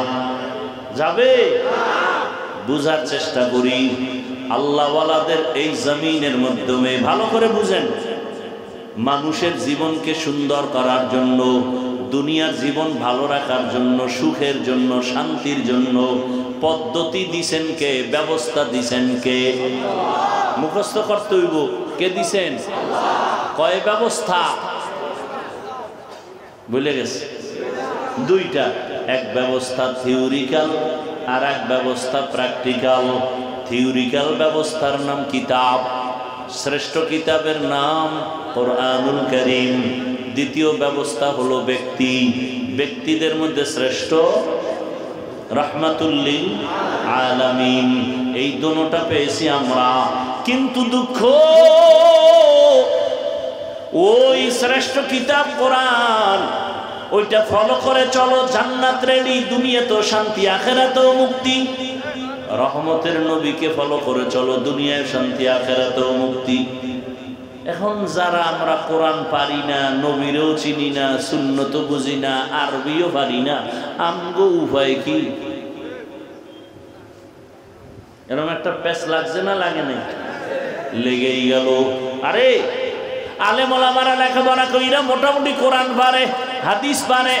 যাবে? বুঝার চেষ্টা করি। আল্লাহওয়ালাদের এই জমিনের মাধ্যমে ভালো করে বুঝেন, মানুষের জীবনকে সুন্দর করার জন্য, দুনিয়ার জীবন ভালো রাখার জন্য, সুখের জন্য, শান্তির জন্য পদ্ধতি দিছেন কে? ব্যবস্থা দিছেন কে? মুখস্থ করতে হইব। কে দিছেন? কয় ব্যবস্থা? ভুলে গেছে? দুইটা। এক ব্যবস্থা থিওরিক্যাল আর এক ব্যবস্থা প্র্যাকটিক্যাল। থিওরিক্যাল ব্যবস্থার নাম কিতাব, শ্রেষ্ঠ কিতাবের নাম কোরআনুল কারীম। দ্বিতীয় ব্যবস্থা হলো ব্যক্তি, ব্যক্তিদের মধ্যে শ্রেষ্ঠ রাহমাতুল লিল আলামিন। এই দুটোটা পেয়েছি আমরা, কিন্তু দুঃখ ওই শ্রেষ্ঠ কিতাব কোরআন, ওইটা ফলো করে চলো, জান্নাত রেডি, দুনিয়া তো শান্তি, আখিরাতেও মুক্তি। রহমতের নবীকে ফলো করে চলো, দুনিয়ায় শান্তি, আখিরাতেও মুক্তি। এখন যারা আমরা কোরআন পারি না, নবীরও চিনি না, সুন্নত বুঝি না, আরবিও পারি না, আমগো উপায় কি? এরকম একটা পেশ লাগছে না লাগে না? লেগেই গেল। আরে আলেম ওলামারা লেখাপড়া কইরা মোটামুটি কোরআন পারে, হাদিস পারে,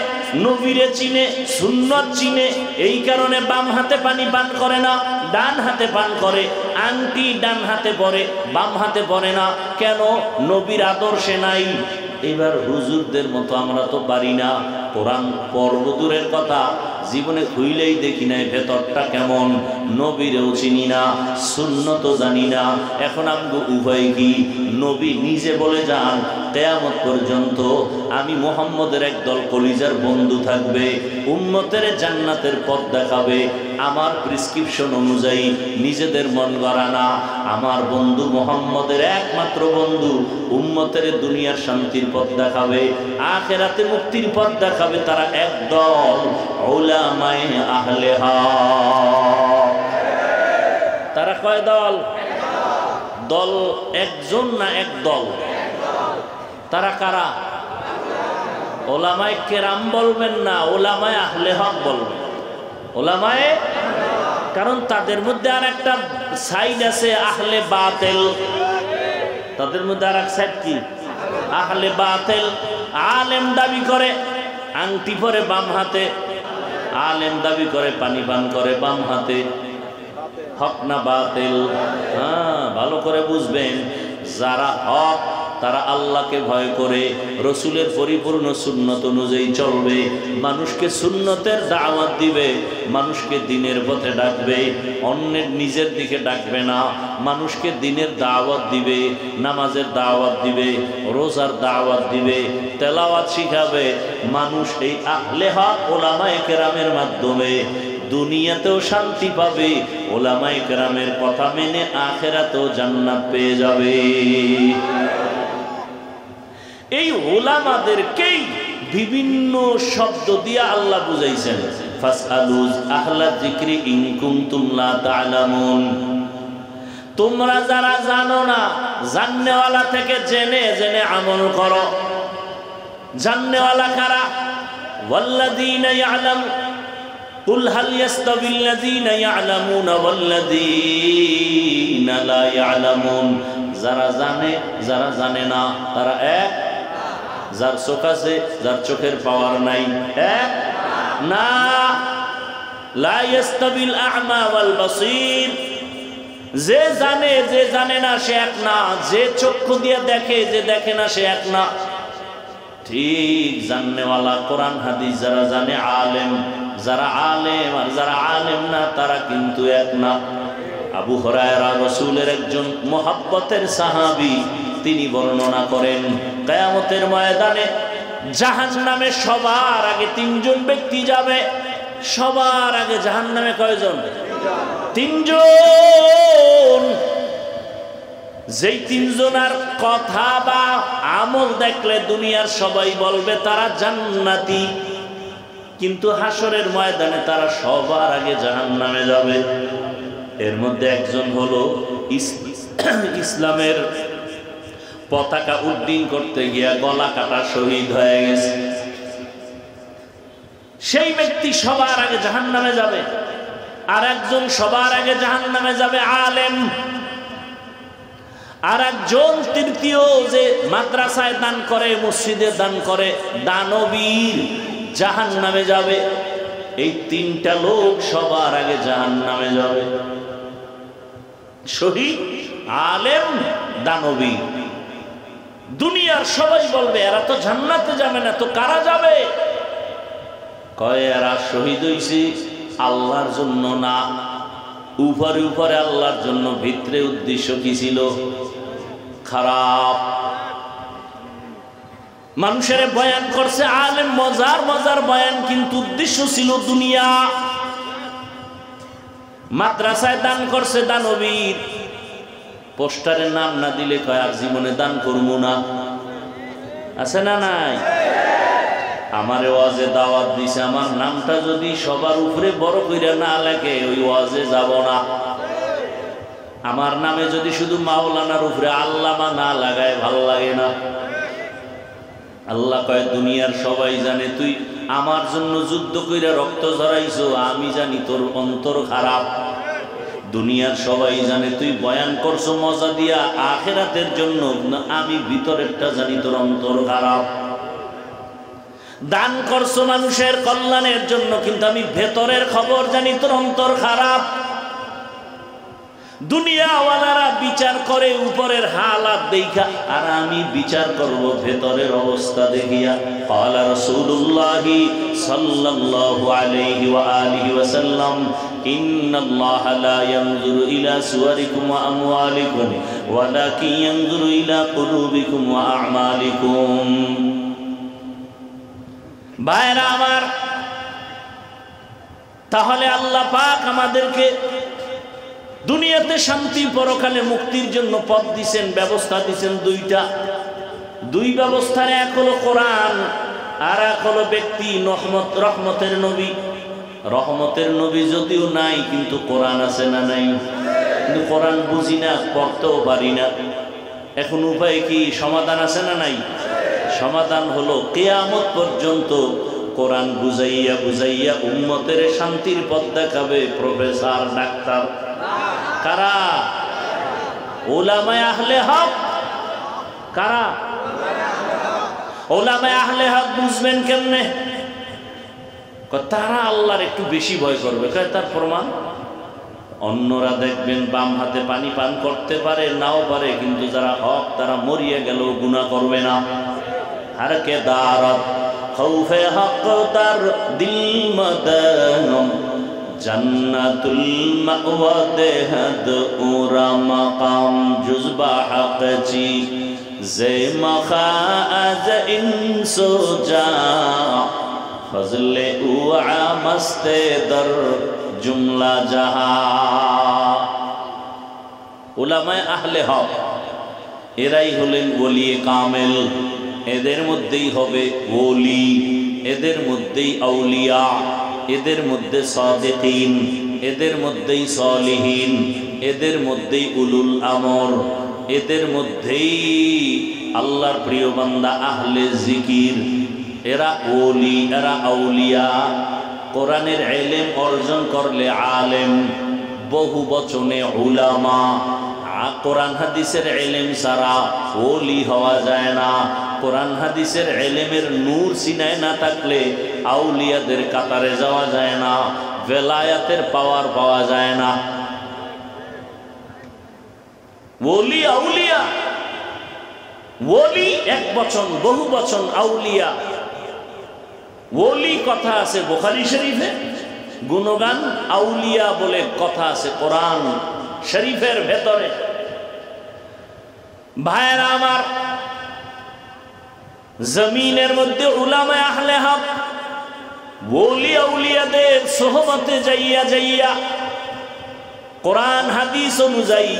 নবীরে চিনে, সুন্নত চিনে, এই কারণে বাম হাতে পানি পান করে না, ডান হাতে পান করে। আংটি ডান হাতে পরে, বাম হাতে পরে না। কেন? নবীর আদর্শে নাই। এবার হুজুরদের মতো আমরা তো পারি না। কোরআন পড়ব দূরের কথা, জীবনে খুইলেই দেখি নাই ভেতরটা কেমন, নবীরেও চিনি না, সুন্নত জানি না। এখন আমগো উভয় কি? নবী নিজে বলে যান কিয়ামত পর্যন্ত আমি মুহাম্মদের একদল কলিজার বন্ধু থাকবে, উম্মতের জান্নাতের পথ দেখাবে আমার প্রেসক্রিপশন অনুযায়ী, নিজেদের মন গড়া না। আমার বন্ধু মুহাম্মদের একমাত্র বন্ধু, উম্মতের দুনিয়ার শান্তির পথ দেখাবে, আখিরাতে মুক্তির পথ দেখাবে। তারা একদল উলামায়ে আহলে হক। তারা কয় দল? দল একজন না একদল? তারা কারা? ওলামায়ে কেরাম বলবেন না, ওলামায়ে আহলে হক বলবেন। ওলামায়ে, কারণ তাদের মধ্যে আর একটা সাইড আছে আহলে বাতিল। তাদের মধ্যে আর এক সাইড কি? আহলে বাতিল। আলেম দাবি করে আংটি পরে বাম হাতে, আলেম দাবি করে পানি পান করে বাম হাতে। হক না বাতিল? হ্যাঁ, ভালো করে বুঝবেন। যারা হক তারা আল্লাহকে ভয় করে, রসুলের পরিপূর্ণ সুন্নত অনুযায়ী চলবে, মানুষকে সুন্নতের দাওয়াত দিবে, মানুষকে দ্বীনের পথে ডাকবে, অন্যের নিজের দিকে ডাকবে না। মানুষকে দ্বীনের দাওয়াত দিবে, নামাজের দাওয়াত দিবে, রোজার দাওয়াত দিবে, তেলাওয়াত শিখাবে। মানুষ এই আহলে হক ওলামায়ে কেরামের মাধ্যমে দুনিয়াতেও শান্তি পাবে, ওলামায়ে কেরামের কথা মেনে আখিরাতেও জান্নাত পেয়ে যাবে। এই ওলামাদেরকেই বিভিন্ন শব্দ দিয়ে আল্লাহ বুঝাইছেন, ফাসআলু আহলা যিকরি ইন কুনতুম লা তা'লামুন। তোমরা যারা জানো না, জাননেওয়ালা থেকে জেনে জেনে আমল করো। জাননেওয়ালা কারা? ওয়াল্লাযীনা ইয়া'লামু কুল হাল ইয়াস্তাবিল্লাযীনা ইয়া'লামুনা ওয়াল্লাযীনা লা ইয়া'লামুন। যারা জানে যারা জানে না তারা এক। যার চোখ আছে যার চোখের পাওয়ার নাই এক না। লা ইয়াস্তাবিল আ'মা ওয়াল বাসীর। যে জানে যে জানে না সে এক না, যে চক্ষু দিয়ে দেখে যে দেখে না সে এক না। ঠিক জাননেওয়ালা কোরআন হাদিস যারা জানে আলেম, যারা আলেম আর যারা আলেম না তারা কিন্তু এক না। আবু হুরায়রা রাসূলের একজন মুহাব্বতের সাহাবী, তিনি বর্ণনা করেন কিয়ামতের ময়দানে জাহান্নামে সবার আগে তিনজন ব্যক্তি যাবে। সবার আগে জাহান্নামে কয়জন? তিনজন। যেই তিনজনের কথা বা আমল দেখলে দুনিয়ার সবাই বলবে তারা জান্নাতি, কিন্তু হাসরের ময়দানে তারা সবার আগে জাহান্নামে যাবে। এর মধ্যে একজন হলো ইসলামের পতাকা উড্ডীন করতে গিয়া গলা কাটা শহীদ হয়ে গেছে। সেই ব্যক্তি সবার আগে জাহান্নামে যাবে। আর একজন সবার আগে জাহান্নামে যাবে আলেম। আর একজন তৃতীয় যে মাদ্রাসায় দান করে, মসজিদে দান করে, দানবীর, জাহান্নামে যাবে। এই তিনটা লোক সবার আগে জাহান্নামে যাবে। শহীদ, আলেম, দানবীর। দুনিয়ার সবাই বলবে এরা তো জান্নাতে যাবে না, তো কারা যাবে? কয় এরা শহীদ হইছে আল্লাহর জন্য না, উপরে উপরে আল্লাহর জন্য, ভিতরে উদ্দেশ্য কি ছিল? খারাপ। মানুষের বয়ান করছে আলেম, মজার মজার বয়ান, কিন্তু উদ্দেশ্য ছিল দুনিয়া। মাদ্রাসায় দান করছে দানবীর, পোস্টারের নাম না দিলে কয় আর জীবনে দান করবো না। আছে না নাই? আমার ওয়াজে দাওয়াত দিছে, আমার নামটা যদি সবার উপরে বড় কইরা না লেখে ওই ওয়াজে যাব না। আমার নামে যদি শুধু মাওলানার উপরে আল্লামা না লাগায় ভাল লাগে না। আল্লাহ কয় দুনিয়ার সবাই জানে তুই আমার জন্য যুদ্ধ কইরা রক্ত ঝরাইছো, আমি জানি তোর অন্তর খারাপ। দুনিয়ার সবাই জানে তুই বয়ান করছো মজা দিয়া আখিরাতের জন্য, আমি ভিতরেরটা জানি তোর অন্তর খারাপ। দান করছো মানুষের কল্যাণের জন্য, কিন্তু আমি ভেতরের খবর জানি তোর অন্তর খারাপ। দুনিয়াওয়ালারা বিচার করে উপরের হালাত দেখা, আর আমি বিচার করব ভেতরের অবস্থা দেখিয়া। ক্বালা রাসূলুল্লাহ সাল্লাল্লাহু আলাইহি ওয়া আলিহি ওয়াসাল্লাম, ইন্নাল্লাহা লা ইয়ানজুরু ইলা সুওয়ারিকুম ওয়া আমওয়ালিকুম ওয়ালাকিন ইয়ানজুরু ইলা কুলুবিকুম ওয়া আ'মালিকুম। ভাইরা আমার, তাহলে আল্লাহ পাক আমাদেরকে দুনিয়াতে শান্তি, পরকালে মুক্তির জন্য পথ দিয়েছেন, ব্যবস্থা দিয়েছেন দুইটা। দুই ব্যবস্থার এক হলো কোরআন, আর এক হলো ব্যক্তি রহমতের নবী। রহমতের নবী যদিও নাই, কিন্তু কোরআন আছে না নাই? কিন্তু কোরআন বুঝি না, পড়তেও পারি না। এখন উপায় কি? সমাধান আছে না নাই? সমাধান হলো কিয়ামত পর্যন্ত কোরআন বুঝাইয়া বুঝাইয়া উম্মতের শান্তির পথ দেখাবে প্রফেসর, ডাক্তার। কারা? উলামায়ে আহলে হক। কারা? উলামায়ে আহলে হক। বুঝবেন কেমনে? তারা আল্লাহর একটু বেশি ভয় করবে। তার প্রমাণ, অন্যরা দেখবেন বাম হাতে পানি পান করতে পারে, নাও পারে, কিন্তু যারা হক তারা মরিয়া গেল গুনাহ করবে না। আর কে দারত খৌফে হক তার দিল মদনম, জান্নাতুল মাওয়া দেহদ উরা মাকাম জুজবা হক চি জে মখা আজ ইনসো জা ফজলে উআ মস্তে দর জুমলা জাহা। উলামায়ে আহলে হক এরাই হলেন ওলিয়ে কামেল। এদের মধ্যেই হবে ওলি, এদের মধ্যেই আউলিয়া, এদের মধ্যে সাদিকিন, এদের মধ্যেই সালিহিন, এদের মধ্যেই উলুল আমর, এদের মধ্যেই আল্লাহর প্রিয় বান্দা আহলে জিকির। এরা ওলি, এরা আউলিয়া। কোরআনের ইলম অর্জন করলে আলেম, বহু বচনে উলামা। কোরআন হাদিসের ইলম ছাড়া ওলি হওয়া যায় না। কোরআন হাদিসের ইলমের নূর সিনায় না থাকলে আউলিয়াদের কাতারে যাওয়া যায় না, ভেলায়াতের পাওয়ার পাওয়া যায় না। ওলি আউলিয়া, ওলি এক বচন, বহু বচন আউলিয়া। ওলি কথা আছে বুখারী শরীফে, গুণগান আউলিয়া বলে কথা আছে কোরআন শরীফের ভেতরে। ভাইরা আমার, জমিনের মধ্যে উলামায়ে আহলে হক ওলি আউলিয়াদের সোহবতে যাইয়া যাইয়া কোরআন হাদিস অনুযায়ী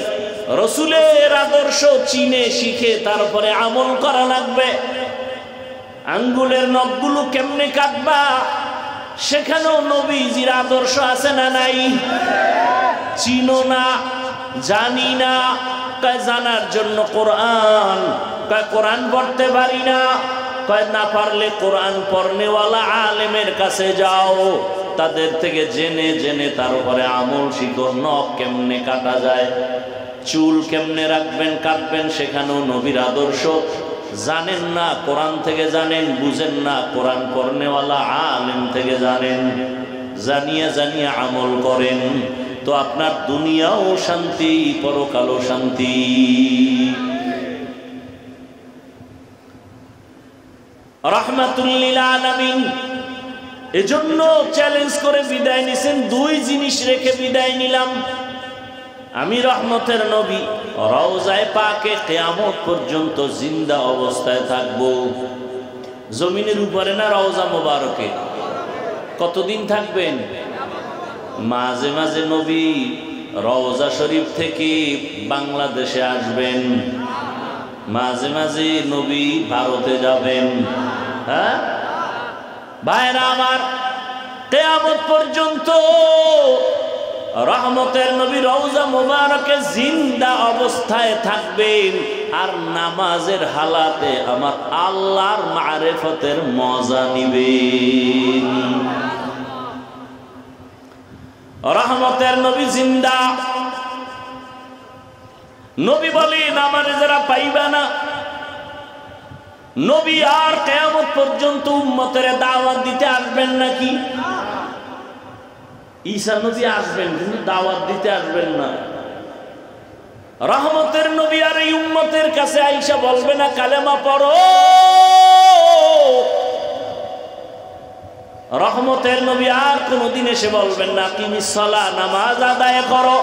রসুলের আদর্শ চিনে শিখে তারপরে আমল করা লাগবে। আঙ্গুলের নখগুলো কেমনে কাটবা, সেখানেও নবীজির আদর্শ আছে না নাই? চিনো না, জানি না, কয় জানার জন্য কোরআন, কয় কোরআন পড়তে পারি না, কয় না পারলে কোরআন পড়নেওয়ালা আলেমের কাছে যাও, তাদের থেকে জেনে জেনে তারপরে আমল শিখো। নখ কেমনে কাটা যায়, চুল কেমনে রাখবেন, কাটবেন, সেখানেও নবীর আদর্শ জানেন না, কোরআন থেকে জানেন। বুঝেন না, কোরআন পড়নেওয়ালা আলেম থেকে জানেন। জানিয়া জানিয়া আমল করেন, তো আপনার দুনিয়াও শান্তি, পরকালও শান্তি। রাহমাতুল লিল আলামিন এজন্য চ্যালেঞ্জ করে বিদায় নিছেন। দুই জিনিস রেখে বিদায় নিলাম। আমি রহমতের নবী, রওজায়ে পাকে কিয়ামত পর্যন্ত জিন্দা অবস্থায় থাকব। জমিনের উপরে না রওজা মোবারকে? কতদিন থাকবেন? মাঝে মাঝে নবী রওজা শরীফ থেকে বাংলাদেশে আসবেন, মাঝে মাঝে নবী ভারতে যাবেন। হ্যাঁ ভাইরা আমার, কিয়ামত পর্যন্ত রহমতের নবী রওজা মোবারকে জিন্দা অবস্থায় থাকবেন, আর নামাজের হালাতে আমার আল্লাহর মারিফতের মজা নিবেন। রহমতের নবী জিন্দা। নবী বলেন, আমারে যারা পাইবা না, নবী আর কিয়ামত পর্যন্ত উম্মতের দাওয়াত দিতে আসবেন নাকি? ঈসা নবী আসবেন, কিন্তু দাওয়াত দিতে আসবেন না। রহমতের নবী আর এই উম্মতের কাছে আইসা বলবে না কালেমা পড়ো? রহমতের নবী আর কোনদিন এসে বলবেন না কিমিস সালাহ, নামাজ আদায় করো।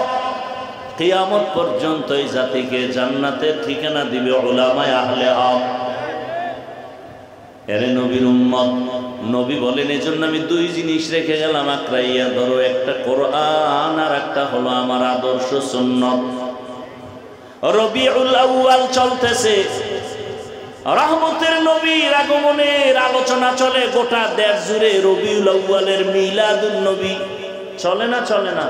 কিয়ামত পর্যন্ত এই জাতিকে জান্নাতের ঠিকানা দিবে উলামায়ে আহলে হক। এরে নবীর উম্মত, নবী বলেন এজন্য আমি দুই জিনিস রেখে গেলাম আকরাইয়া ধরো, একটা কোরআন আর একটা হলো আমার আদর্শ সুন্নাত। রবিউল আউয়াল চলতেছে, রহমতের নবীর আগমনের আলোচনা চলে গোটা দেশ জুড়ে। রবিউল আউয়ালের মিলাদুন নবী চলে না চলে না?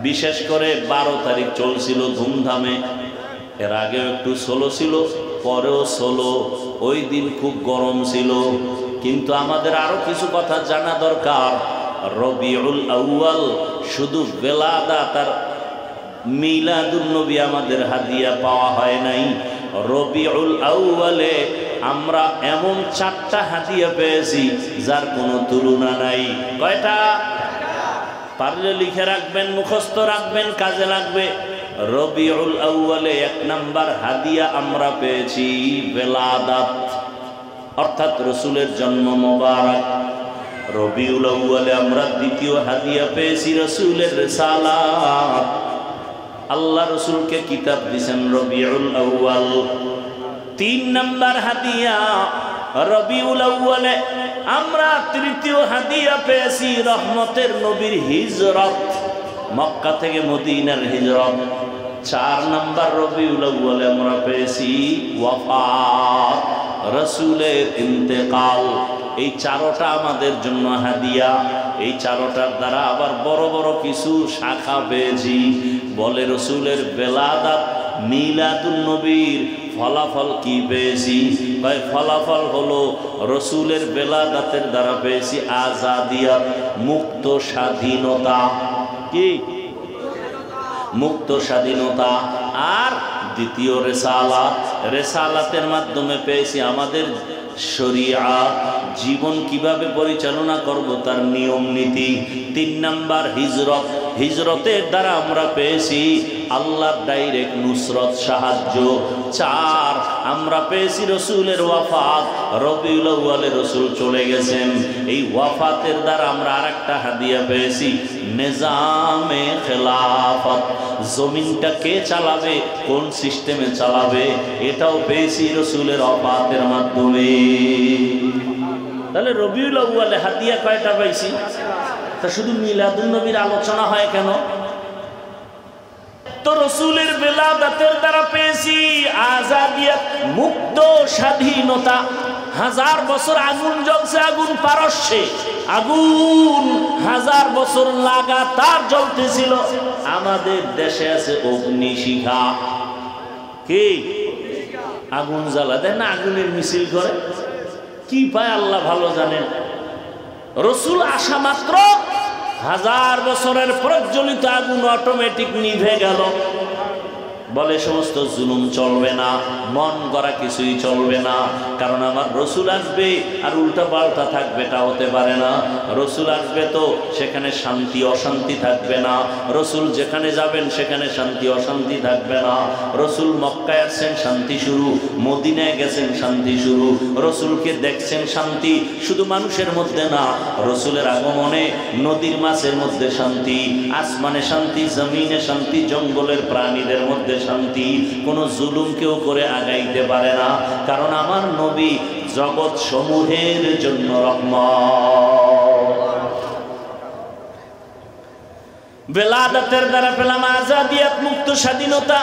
বিশেষ করে 12 তারিখ চলছিল ধুমধামে, এর আগেও একটু ষোলো ছিল, পরেও ষোলো। ওই দিন খুব গরম ছিল, কিন্তু আমাদের আরো কিছু কথা জানা দরকার। রবিউল আউয়াল শুধু বেলাদাত আর মিলাদুন নবী আমাদের হাদিয়া পাওয়া হয় নাই। রবিউল আউয়ালে আমরা এমন 4টা হাদিয়া পেয়েছি যার কোনো তুলনা নাই। কয়টা? পারলে লিখে রাখবেন, মুখস্থ রাখবেন, কাজে লাগবে। রবিউল আউয়ালে 1 নাম্বার হাদিয়া আমরা পেয়েছি বেলাদাত, অর্থাৎ রসুলের জন্ম মোবারক। রবিউল আউয়ালে আমরা 2য় হাদিয়া পেয়েছি রসুলের রিসালাত। আল্লাহ রসুলকে কিতাব দিয়েছেন রবিউল আউয়াল। 3 নাম্বার হাদিয়া রবিউল আউয়ালে আমরা 3য় হাদিয়া পেয়েছি রহমতের নবীর হিজরত, মক্কা থেকে মদিনার হিজরত। 4 নাম্বার রবিউল আউয়ালে আমরা পেয়েছি ওয়াফাত, রসুলের ইন্তেকাল। এই 4টা আমাদের জন্য হাদিয়া। এই 4টার দ্বারা আবার বড় বড় কিছু শাখা পেয়েছি। বলে রসুলের বেলাদাত মিলাদুন নবীর ফলাফল কি পেয়েছি? ভাই ফলাফল হলো রসুলের বেলাদাতের দ্বারা পেয়েছি আজাদিয়াত, মুক্ত স্বাধীনতা। কি? মুক্ত স্বাধীনতা। আর 2য় রিসালাত, রিসালাতের মাধ্যমে পেয়েছি আমাদের শরিয়াত, জীবন কিভাবে পরিচালনা করব তার নিয়ম নীতি। 3 নাম্বার হিজরত, হিজরতের দ্বারা আমরা পেয়েছি আল্লাহর ডাইরেক্ট নুসরত, সাহায্য। 4 আমরা পেয়েছি রসুলের ওয়াফাত। রবিউল আউয়ালে রসুল চলে গেছেন, এই ওয়াফাতের দ্বারা আমরা আরেকটা হাদিয়া পেয়েছি নিজামে খেলাফত। জমিনটা কে চালাবে, কোন সিস্টেমে চালাবে, এটাও পেয়েছি রসুলের ওয়াফাতের মাধ্যমে। তাহলে রবিউল আউয়ালে হাদিয়া কয়টা পাইছি? তা শুধু মিলাদুন নবীর আলোচনা হয় কেন? তো রসুলের বেলাদাতের দ্বারা পেয়েছি আজাদিয়াত, মুক্ত স্বাধীনতা। 1000 বছর আগুন জ্বলছে, আগুন পারস্যে আগুন 1000 বছর লাগাতার জ্বলতেছিল। আমাদের দেশে আছে অগ্নিশিখা। কি? আগুন জ্বালা দেয় না, আগুনের মিছিল করে। কি পায় আল্লাহ ভালো জানেন। রসুল আসা মাত্র 1000 বছরের প্রজ্বলিত আগুন অটোমেটিক নিভে গেল। বলে সমস্ত জুলুম চলবে না, মন গড়া কিছুই চলবে না, কারণ আমার রসুল আসবে আর উল্টা পাল্টা থাকবে, এটা হতে পারে না। রসুল আসবে তো সেখানে শান্তি অশান্তি থাকবে না। রসুল যেখানে যাবেন সেখানে শান্তি অশান্তি থাকবে না। রসুল মক্কায় আসছেন শান্তি শুরু, মদিনায় গেছেন শান্তি শুরু। রসুলকে দেখছেন শান্তি শুধু মানুষের মধ্যে না, রসুলের আগমনে নদীর মাছের মধ্যে শান্তি, আসমানে শান্তি, জমিনে শান্তি, জঙ্গলের প্রাণীদের মধ্যে শান্তি। কোনো জুলুম কেউ করে আগাইতে পারে না, কারণ আমার নবী জগৎ সমূহের জন্য রহমত। বেলাদাতের দ্বারা পেলাম আজাদিয়াত, মুক্ত স্বাধীনতা।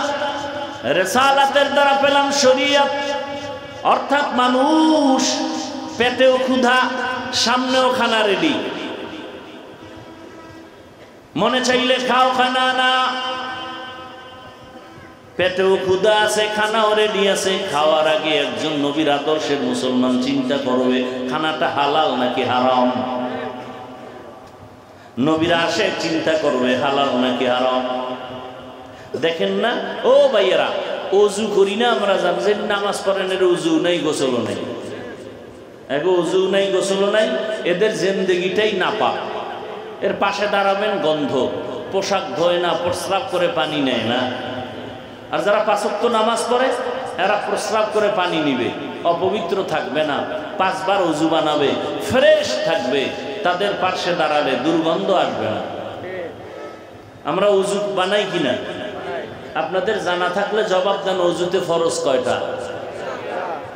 রিসালাতের দ্বারা পেলাম শরীয়ত, অর্থাৎ মানুষ পেটেও ক্ষুধা, সামনেও খানা রেডি, মনে চাইলে খাও, খানা না। পেটেও ক্ষুধা আছে, খানাও রেডি আছে। খাওয়ার আগে একজন নবীর আদর্শের মুসলমান চিন্তা করবে খানাটা হালাল নাকি হারাম। নবীরা আসে চিন্তা করবে হালাল নাকি হারাম। দেখেন না ও ভাইয়েরা, ওযু করি না আমরা, জানছেন নামাজ পড়েন, এর উজু নাই, গোসলও নাই। এগো উজু নাই, গোসলও নাই, এদের জিন্দেগিটাই নাপাক। এর পাশে দাঁড়াবেন গন্ধ, পোশাক ধোয় না, প্রস্রাব করে পানি নেয় না, আর যারা 5 ওয়াক্ত নামাজ পড়ে এরা প্রস্রাব করে পানি নিবে, অপবিত্র থাকবে না, 5 বার ওযু বানাবে, ফ্রেশ থাকবে, তাদের পাশে দাঁড়ালে দুর্গন্ধ আসবে না। আমরা ওযু বানাই কিনা? আপনাদের জানা থাকলে জবাব দেন, ওযুতে ফরজ কয়টা?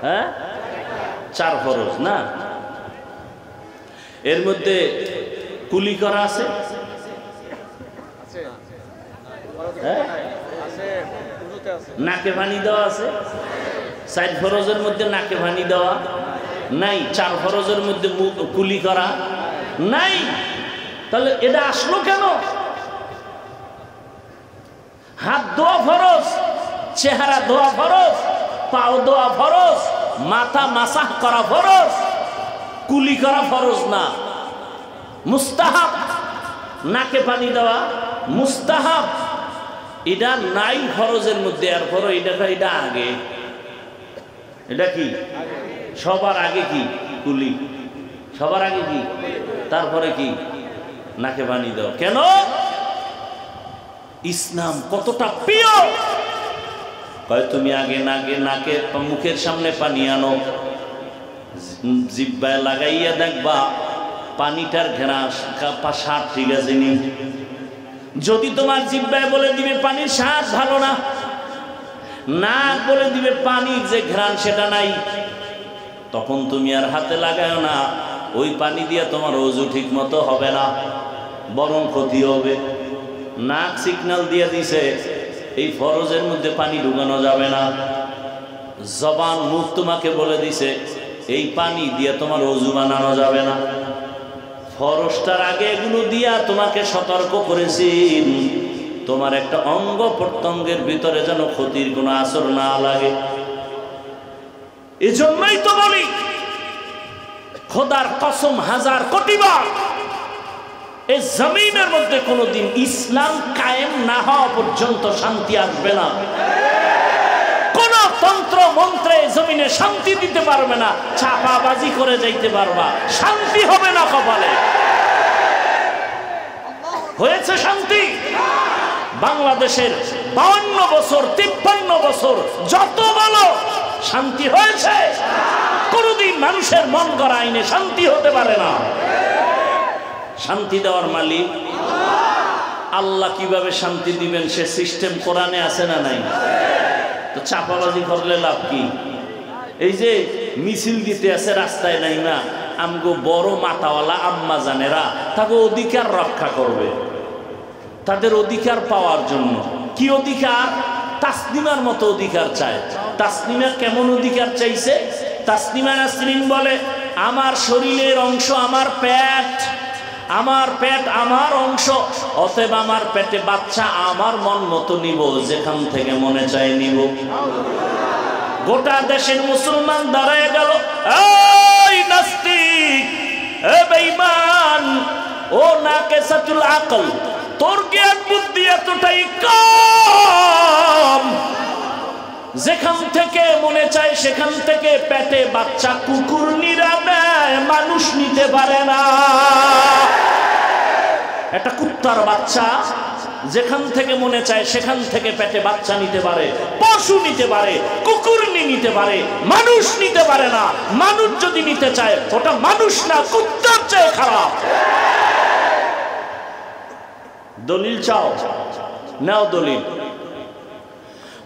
হ্যাঁ, 4 ফরজ না? এর মধ্যে কুলি করা আছে? হ্যাঁ, নাকে পানি দেওয়া আছে? 4 ফরজের মধ্যে নাকে পানি দেওয়া নাই, 4 ফরজের মধ্যে কুলি করা নাই। তাহলে এটা আসলো কেন? হাত ধোয়া ফরজ, চেহারা ধোয়া ফরজ, পাও ধোয়া ফরজ, মাথা মাসাহ করা ফরজ, কুলি করা ফরজ না, মুস্তাহাব। নাকে পানি দেওয়া মুস্তাহাব, এটা নাই ফরজের মধ্যে। এরপর এটা আগে, এটা কি সবার আগে? কি কুলি সবার আগে? কি তারপরে কি? নাকে পানি দাও। কেন? ইসলাম কতটা প্রিয়। তুমি আগে নাকে মুখের সামনে পানি আনো, জিহ্বায় লাগাইয়া দেখবা পানিটার ঘেরা স্বাদ ঠিক আছে নি। যদি তোমার জিহ্বায় বলে দিবে পানির স্বাদ ভালো না, নাক বলে দিবে পানির যে ঘ্রাণ সেটা নাই, তখন তুমি আর হাতে লাগাও না। ওই পানি দিয়ে তোমার ওযু ঠিক মতো হবে না, বরং ক্ষতি হবে। নাক সিগন্যাল দিয়ে দিছে এই ফরজের মধ্যে পানি ঢুকানো যাবে না। জবান মুখ তোমাকে বলে দিছে এই পানি দিয়ে তোমার ওযু বানানো যাবে না। ফরজটার আগে এগুলো দিয়া তোমাকে সতর্ক করেছি, তোমার একটা অঙ্গ প্রত্যঙ্গের ভিতরে যেন ক্ষতির কোনো আসর না লাগে। এজন্যই তো বলি, খোদার কসম 1000 কোটি বার, এই জমিনের মধ্যে কোনোদিন ইসলাম কায়েম না হওয়া পর্যন্ত শান্তি আসবে না। কোন তন্ত্র মন্ত্রে জমিনে শান্তি দিতে পারবে না। চাপাবাজি করে যাইতে পারবা, শান্তি হবে না কপালে। হয়েছে শান্তি? বাংলাদেশের 52 বছর 53 বছর যত বলো শান্তি হয়েছে? কোনদিন মানুষের মন গড়া আইনে শান্তি হতে পারে না। শান্তি দেওয়ার মালিক আল্লাহ। কিভাবে শান্তি দিবেন সে সিস্টেম কোরআনে আছে না নাই? তো চাপাবাজি করলে লাভ কি? এই যে মিছিল দিতে আছে রাস্তায়, নাই না আমগো বড় মাথাওয়ালা আম্মা জানেরা তাকে অধিকার রক্ষা করবে, তাদের অধিকার পাওয়ার জন্য। কি অধিকার? তাসনিমার মতো অধিকার চায়। তাসনিমা কেমন অধিকার চাইছে? তাসনিমা নাসরিন বলে, আমার শরীরের অংশ আমার পেট, আমার পেট আমার অংশ, অতএব আমার পেটে বাচ্চা আমার মন মতো নিব, যেখান থেকে মনে চায় নিব। গোটা দেশের মুসলমান দাঁড়ায় গেল, এই নাস্তিক, এ বেঈমান, ও নাকিসাতুল আকল, তোর জ্ঞান বুদ্ধি এতটাই কম, যেখান থেকে মনে চায় সেখান থেকে পেটে বাচ্চা কুকুর নিরা নেয়, মানুষ নিতে পারে না। একটা কুত্তার বাচ্চা যেখান থেকে মনে চায় সেখান থেকে পেটে বাচ্চা নিতে পারে, পশু নিতে পারে, কুকুর নিতে পারে, মানুষ নিতে পারে না। মানুষ যদি নিতে চায় ওটা মানুষ না, কুত্তার চেয়ে খারাপ। দলিল চাও? নাও দলিল।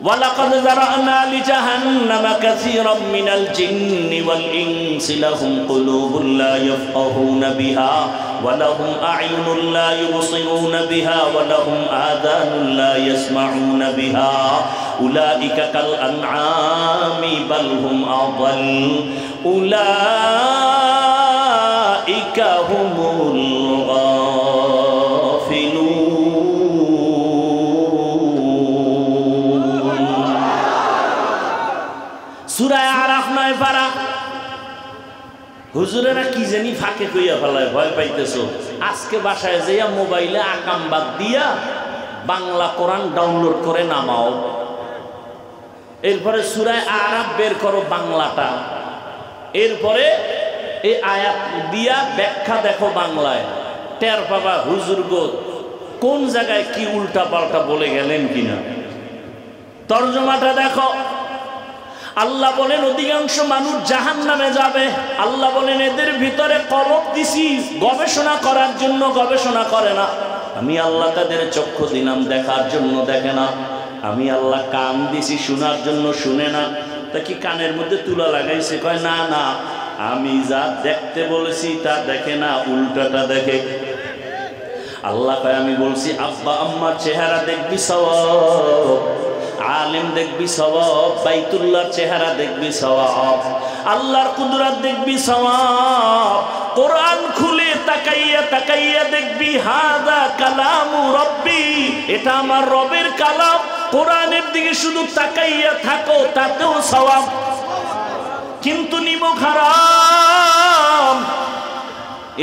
وَلَقَدْ ذَرَأْنَا لِجَهَنَّمَ كَثِيرًا مِنَ الْجِنِّ وَالْإِنسِ لَهُمْ قُلُوبٌ لَا يَفْقَهُونَ بِهَا وَلَهُمْ أَعْيُنٌ لَا يُبْصِرُونَ بِهَا وَلَهُمْ آذَانٌ لَا يَسْمَعُونَ بِهَا أُولَئِكَ كَالْأَنْعَامِ بَلْ هُمْ أَضَلُّ أُولَئِكَ هُمُ الْغَافِلُونَ। সূরা আরাফ 9 পারা। হুজুরেরা কি জানি ফাঁকে কইয়া ফেলায়, ভয় পাইতেছো। আজকে বাসায় যাইয়া মোবাইলে আকাম বাদ দিয়া বাংলা কোরআন ডাউনলোড করে নামাও, এরপরে সূরা আরাফ বের করো বাংলাটা, এরপরে এই আয়াত দিয়া ব্যাখ্যা দেখো বাংলায়, টের পাবা হুজুর গো কোন জায়গায় কি উল্টা পাল্টা বলে গেলেন কিনা। তরজমাটা দেখো। আল্লাহ বলেন অধিকাংশ মানুষ জাহান্নামে যাবে। আল্লাহ বলেন এদের ভিতরে কলব দিছি গবেষণা করার জন্য, গবেষণা করে না। আমি আল্লাহ তাদের চক্ষু দিলাম দেখার জন্য, দেখে না। আমি আল্লাহ কান দিছি শোনার জন্য, শুনে না। তা কি কানের মধ্যে তুলা লাগাইছে? কয় না না, আমি যা দেখতে বলেছি তা দেখে না, উল্টাটা দেখে। আল্লাহ কয় আমি বলছি আব্বা আম্মার চেহারা দেখবি সওয়াব, আলেম দেখবি সওয়াব, বাইতুল্লাহর চেহারা দেখবি সওয়াব, আল্লাহর কুদরত দেখবি সওয়াব। কোরআন খুলে তাকাইয়া তাকাইয়া দেখবি হাদা কালামু রব্বি, এটা আমার রবের কালাম। কোরআনের দিকে শুধু তাকাইয়া থাকো, তাতেও সওয়াব। কিন্তু নিমক হারাম।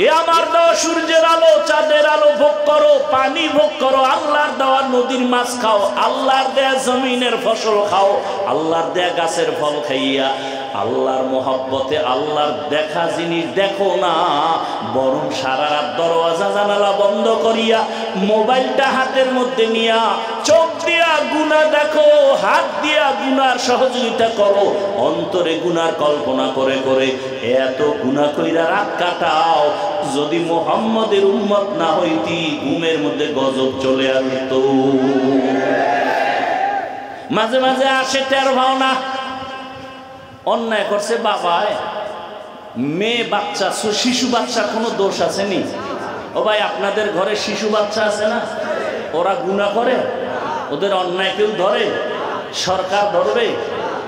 এ আমার দেওয়া সূর্যের আলো, চাঁদের আলো ভোগ করো, পানি ভোগ করো, আল্লাহর দেওয়া নদীর মাছ খাও, আল্লাহর দেয়া জমিনের ফসল খাও, আল্লাহর দেয়া গাছের ফল খাইয়া আল্লাহর মহব্বতে আল্লাহর দেখা জিনিস দেখো না, বরং সারা রাত দরওয়াজা জানালা বন্ধ করিয়া মোবাইলটা হাতের মধ্যে নিয়া চোখ দিয়া গুনাহ দেখো, হাত দিয়া গুনার সহযোগিতা করো, অন্তরে গুনার কল্পনা করে করে এত গুনাহ কইরা রাত কাটাও। যদি মুহাম্মদের উম্মত না হইতি ঘুমের মধ্যে গজব চলে আসতো। মাঝে মাঝে আসে টের ভাও না, অন্যায় করছে বাবায়, মেয়ে বাচ্চা, শিশু বাচ্চার কোনো দোষ আছে নি? ও ভাই আপনাদের ঘরে শিশু বাচ্চা আছে না? ওরা গুনাহ করে? ওদের অন্যায় কেউ ধরে? সরকার ধরবে?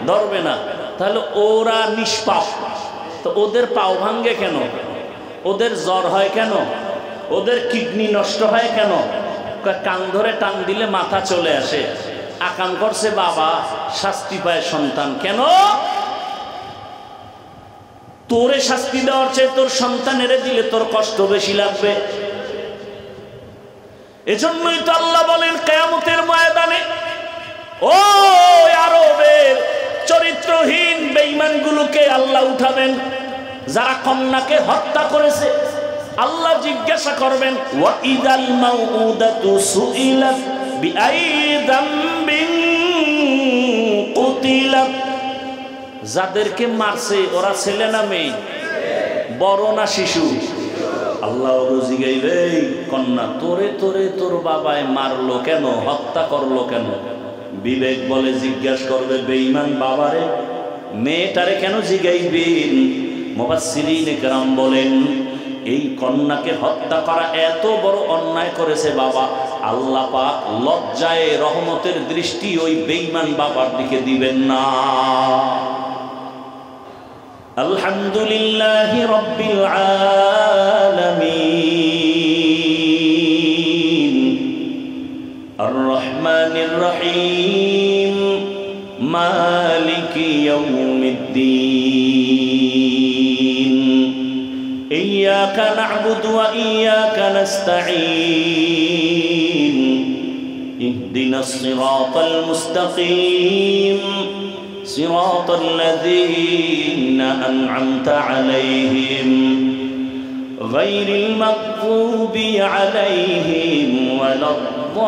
ধরবে না। তাহলে ওরা নিষ্পাপ, তো ওদের পাও ভাঙ্গে কেন? ওদের জ্বর হয় কেন? ওদের কিডনি নষ্ট হয় কেন? কান ধরে টান দিলে মাথা চলে আসে। আকাম করছে বাবা, শাস্তি পায় সন্তান। কেন? তোরে শাস্তি দেওয়ার চেয়ে তোর সন্তানেরে দিলে তোর কষ্ট বেশি লাগবে। এজন্যই তো আল্লাহ বলেন কিয়ামতের ময়দানে ও আরবের চরিত্রহীন বেঈমানগুলোকে আল্লাহ উঠাবেন। যারা কন্যাকে হত্যা করেছে আল্লাহ জিজ্ঞাসা করবেন ওয়া ইদাল মাউউদাতু সুইলাত বিআই যামবিন কুতিলাত। যাদেরকে মারছে ওরা ছেলে না মেয়ে, বড় না শিশু? আল্লাহ জিগাইবে কন্যা তোরে তোরে তোর বাবায় মারলো কেন, হত্যা করলো কেন? বিবেক বলে জিজ্ঞাসা করবে বেঈমান বাবারে, মেয়েটারে কেন জিগাইবেন? মুফাসসিরিনে কেরাম বলেন এই কন্যাকে হত্যা করা এত বড় অন্যায় করেছে বাবা, আল্লাহ পাক লজ্জায় রহমতের দৃষ্টি ওই বেঈমান বাবার দিকে দিবেন না। আলহামদুলিল্লাহি রাব্বিল আলামিন আর রহমানির রহিম মালিকি ইয়াউমিদ্দিন ইয়্যাকা না'বুদু ওয়া ইয়্যাকা নাস্তাঈন ইহদিনাস সিরাতাল মুস্তাকিম صراط الذين أنعمت عليهم غير المغضوب عليهم ولا الضالين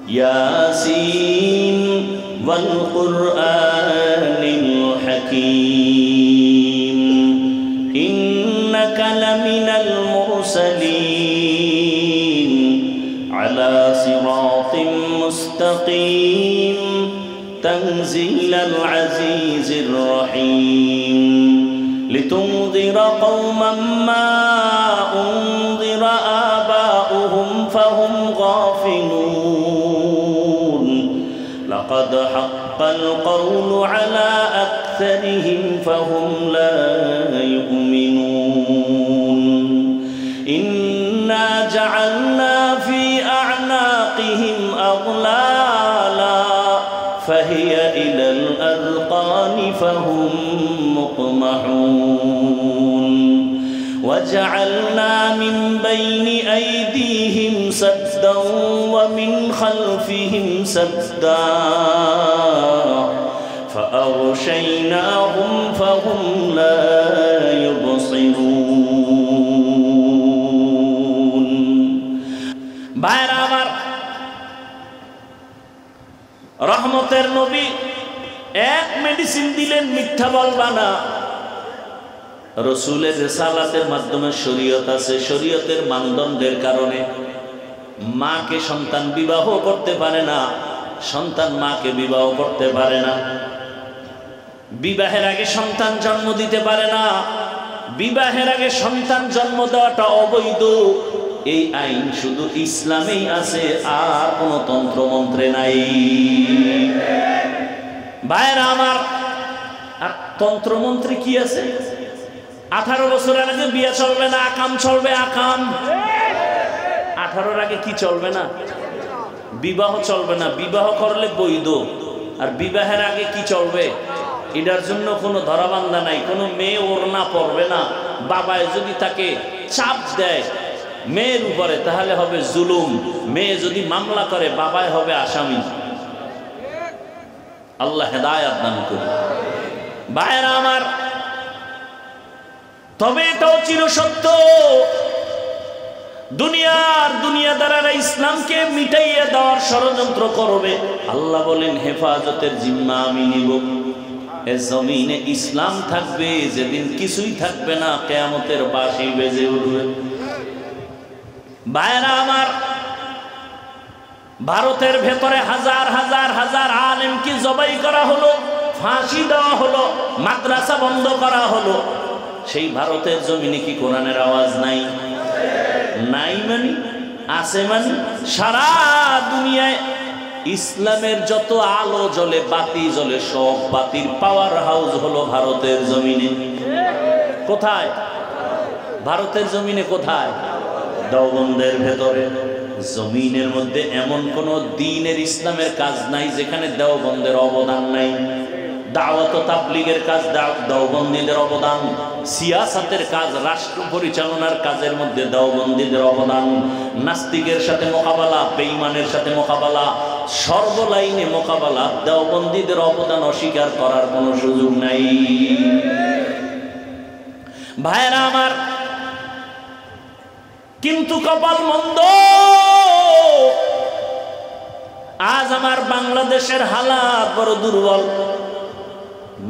ياسين والقرآن الحكيم إنك لمن المرسلين على صراط مستقيم تنزيل العزيز الرحيم لتنذر قوما ما أنذر آباؤهم فهم غافلون لقد حق القول على أكثرهم فهم لا يؤمنون إنا جعلنا في أعناقهم أغلالا فهي إلى الأذقان فهم مقمحون وجعلنا من بين أيديهم سدا ومن خلفهم سدا فأغشيناهم فهم لا يبصرون ভাইরা আমার, রহমতের নবী এক মেডিসিন দিলেন, মিথ্যা বলবা না। রসুলের রিসালাতের মাধ্যমে শরীয়ত আছে, শরীয়তের মানদণ্ডের কারণে মাকে সন্তান বিবাহ করতে পারে না, সন্তান মাকে বিবাহ করতে পারে না, বিবাহের আগে সন্তান জন্ম দিতে পারে না, বিবাহের আগে সন্তান জন্ম দেওয়াটা অবৈধ। এই আইন শুধু ইসলামেই আছে, আর কোনো তন্ত্রমন্ত্রে নাই। ভাইরা আমার, আর তন্ত্রমন্ত্রে কি আছে? 18 বছরের আগে বিয়ে চলবে না, আকাম চলবে, আকাম। 18-র আগে কি চলবে না? বিবাহ চলবে না। বিবাহ করলে বৈধ। আর বিবাহের আগে কি চলবে? এটার জন্য কোনো ধরাবান্ধা নাই। কোনো মেয়ে ওড়না পরবে না। বাবায় যদি তাকে চাপ দেয় মেয়ের উপরে, তাহলে হবে জুলুম। মেয়ে যদি মামলা করে, বাবায় হবে আসামি। আল্লাহ হেদায়েত দান করুন। ভাইরা আমার, তবে এটাও চিরসত্য, দুনিয়াদারেরা ইসলামকে মিটাইয়ে দেওয়ার ষড়যন্ত্র করবে। আল্লাহ বলেন, হেফাজতের জিম্মা আমি নিব। এ জমিনে ইসলাম থাকবে, যেদিন কিছুই থাকবে না, কিয়ামতের বাঁশি বেজে উঠবে। ভাইরা আমার, ভারতের ভেতরে হাজার হাজার হাজার আলেমকে জবাই করা হলো, ফাঁসি দেওয়া হলো, মাদ্রাসা বন্ধ করা হলো। সেই ভারতের জমিনে কি কোরআনের আওয়াজ নাই? নাই মানে আছে মানে? সারা দুনিয়ায় ইসলামের যত আলো জ্বলে, বাতি জ্বলে, সব বাতির পাওয়ার হাউস হলো ভারতের জমিনে। কোথায়? ভারতের জমিনে। কোথায়? দেওবন্দের ভেতরে। জমিনের মধ্যে এমন কোন দ্বীনের ইসলামের কাজ নাই যেখানে দেওবন্দের অবদান নাই। দাওয়াত ও তাবলীগের কাজ দেওবন্দীদের অবদান, সিয়াসাতের কাজ, রাষ্ট্র পরিচালনার কাজের মধ্যে দেওবন্দীদের অবদান, নাস্তিকের সাথে মোকাবেলা, বেঈমানের সাথে মোকাবেলা, সর্বলাইনে মোকাবেলা, দেওবন্দীদের অবদান অস্বীকার করার কোনো সুযোগ নাই। ভাইরা আমার, কিন্তু কপাল মন্দ, আজ আমার বাংলাদেশের হালাত বড় দুর্বল।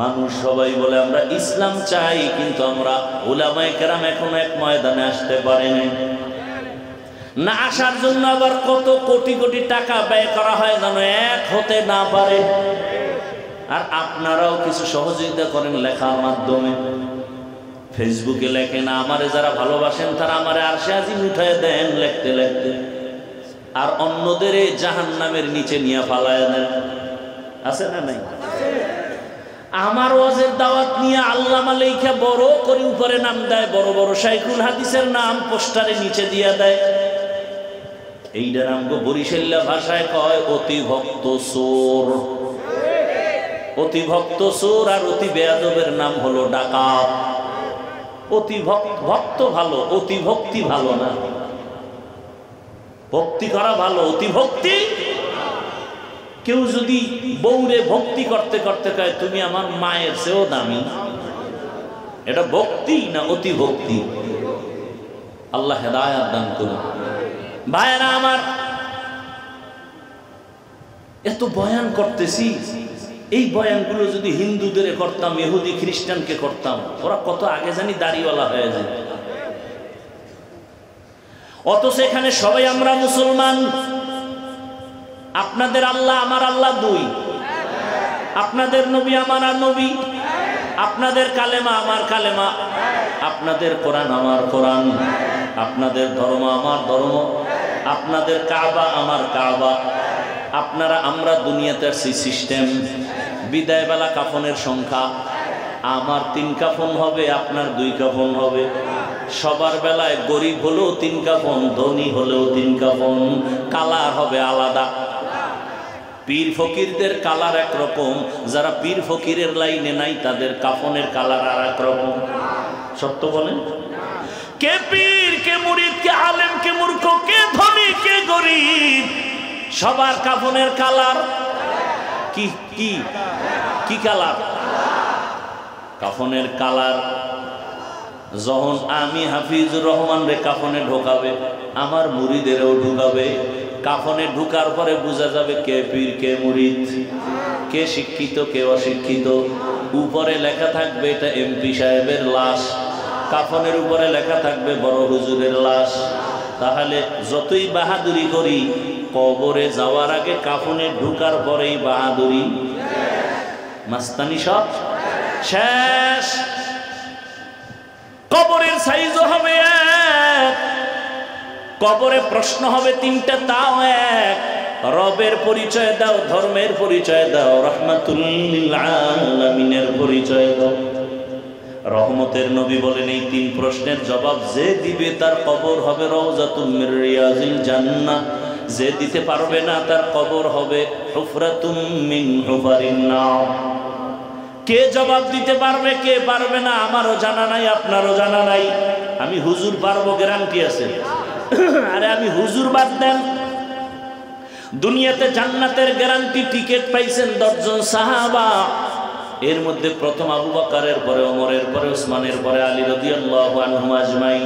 মানুষ সবাই বলে আমরা ইসলাম চাই, কিন্তু আমরা উলামায়ে কেরাম এখনো এক ময়দানে আসতে পারেনি। না আসার জন্য আবার কত কোটি কোটি টাকা ব্যয় করা হয় যেন এক হতে না পারে। আর আপনারাও কিছু সহযোগিতা করেন লেখার মাধ্যমে। ফেসবুকে লেখেন, আমারে যারা ভালোবাসেন তারা আমারে আরশে আজিম উঠায় দেন লিখতে লিখতে, আর অন্যদের জাহান্নামের নিচে নিয়ে ফালায় দেন। আছে না নাই? আমার ওয়াজের দাওয়াত নিয়ে আল্লামা লেখা বড় করে উপরে নাম দেয়, বড় বড় শাইখুল হাদিসের নাম পোস্টারে নিচে দিয়ে দেয়। এইটার আমগো বরিশাল্লা ভাষায় কয় অতি ভক্ত চোর। অতি ভক্ত চোর আর অতি বেয়াদবের নাম হলো ডাকাত। অতি ভক্ত ভালো, অতি ভক্তি ভালো না। ভক্তি করা ভালো, অতি ভক্তি। কেউ যদি বউরে ভক্তি করতে করতে কয় তুমি আমার মায়ের চেয়েও দামি, এটা ভক্তি না অতি ভক্তি? আল্লাহ হেদায়েত দান করুন। ভাইরা আমার, এত বয়ান করতেছি, এই বয়ানগুলো যদি হিন্দুদের করতাম, ইহুদি খ্রিস্টানকে করতাম, ওরা কত আগে জানি দাড়িওয়ালা হয়ে যেত। অথচ এখানে সবাই আমরা মুসলমান। আপনাদের আল্লাহ আমার আল্লাহ দুই, আপনাদের নবী আমার নবী, আপনাদের কালেমা আমার কালেমা, আপনাদের কোরআন আমার কোরআন, আপনাদের ধর্ম আমার ধর্ম, আপনাদের কাবা আমার কাবা। আপনারা আমরা দুনিয়াতে সেই সিস্টেম, বিদায় বেলা কাফনের সংখ্যা, আমার 3 কাফন হবে, আপনার 2 কাফন হবে। সবার বেলায় গরিব হলেও 3 কাফন, ধনী হলেও 3 কাফন, কালার হবে আলাদা। পীর ফকিরদের কালার একরকম, যারা পীর ফকিরের লাইনে নাই তাদের কাফনের কালার আর একরকম। সত্য বলেন? কে পীর, কে মুরিদ, কে আলেম, কে মূর্খ, কে ধনী, কে গরিব, সবার কাফনের কালার কি কি কি কালার? কাফনের কালার। যখন আমি হাফিজুর রহমান রে কাফনে ঢোকাবে, আমার মুরিদেরও ঢুকাবে। কাফনে ঢুকার পরে বোঝা যাবে কে পীর কে মুরিদ, কে শিক্ষিত কে অশিক্ষিত। উপরে লেখা থাকবে এটা এমপি সাহেবের লাশ, কাফনের উপরে লেখা থাকবে বড় হুজুরের লাশ। তাহলে যতই বাহাদুরি করি, কবরে যাওয়ার আগে কাফনে ঢুকার পরেই বাহাদুরি, মাস্তানি সব শেষ। কবরের সাইজও হবে এক, কবরে প্রশ্ন হবে তিনটা, তাও এক। রবের পরিচয় দাও, ধর্মের পরিচয় দাও, রাহমাতুল লিল আলামিনের পরিচয় দাও। রহমতের নবী বলেন এই তিন প্রশ্নের জবাব যে দিবে তার কবর হবে রওজাতুম মির রিয়াজিল জান্নাহ, যে দিতে পারবে না তার কবর হবে হুফরাতুম মিন হুফারিন নার। কে জবাব দিতে পারবে কে পারবে না আমারও জানা নাই, আপনারও জানা নাই। আমি হুজুর পারবো, গ্যারান্টি আছে। আরে আমি হুজুর বাদ দেন, দুনিয়াতে জান্নাতের গ্যারান্টি টিকিট পাইছেন 10 জন সাহাবা। এর মধ্যে প্রথম আবু বকরের পরে ওমরের পরে ওসমানের পরে আলী রাদিয়াল্লাহু আনহুম আজমাইন।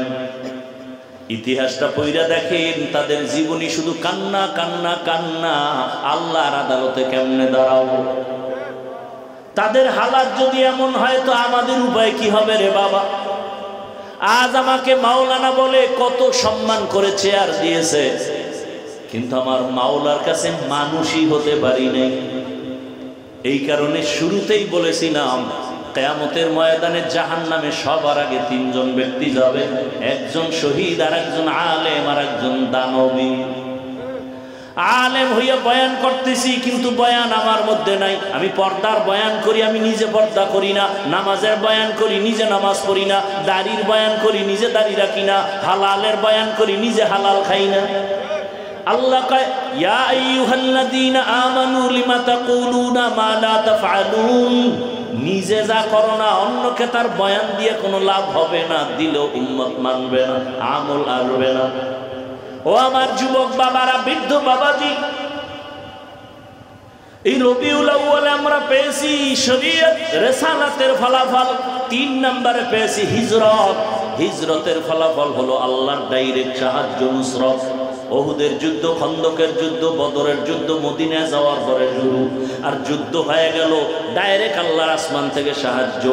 ইতিহাসটা পড়া দেখেন, তাদের জীবনী শুধু কান্না কান্না কান্না। আল্লাহর আদালতে কেমনে দাঁড়াবো? তাদের হালাত যদি এমন হয় তো আমাদের উপায় কি হবে রে বাবা? আজ আমাকে মাওলানা বলে কত সম্মান করেছে আর দিয়েছে, কিন্তু আমার মাওলার কাছে মানুষই হতে পারি নাই। এই কারণে শুরুতেই বলেছিলাম, কিয়ামতের ময়দানে জাহান্নামে সবার আগে 3 জন ব্যক্তি যাবে, একজন শহীদ, আর একজন আলেম, আর একজন দানবী। আলেম হইয়া বয়ান করতেছি, কিন্তু বয়ান আমার মধ্যে নাই। আমি পর্দার বয়ান করি, আমি নিজে পর্দা করি না। নামাজের বয়ান করি, নিজে নামাজ পড়ি না। দাড়ির বয়ান করি, নিজে দাড়ি রাখি না। হালালের বয়ান করি, নিজে হালাল খাই না। আল্লাহ কয় ইয়া আইয়ুহাল্লাযীনা আমানু লিমা তাকুলুনা মা লা তাফআলুন। নিজে যা করো না, অন্যকে তার বয়ান দিয়ে কোনো লাভ হবে না, দিলেও উম্মত মানবে না, আমল আসবে না। ও আমার যুবক বাবারা, বৃদ্ধ বাবাজি, এই রবিউল আউয়ালে আমরা পেয়েছি শরীয়ত রিসালাতের ফলাফল। 3 নম্বরে পেয়েছি হিজরত। হিজরতের ফলাফল হলো আল্লাহর ডাইরেক্ট সাহায্য, নুসরত। ওহুদের যুদ্ধ, খন্দকের যুদ্ধ, বদরের যুদ্ধ মদিনায় যাওয়ার পরে শুরু। আর যুদ্ধ হয়ে গেল, ডাইরেক্ট আল্লাহর আসমান থেকে সাহায্য।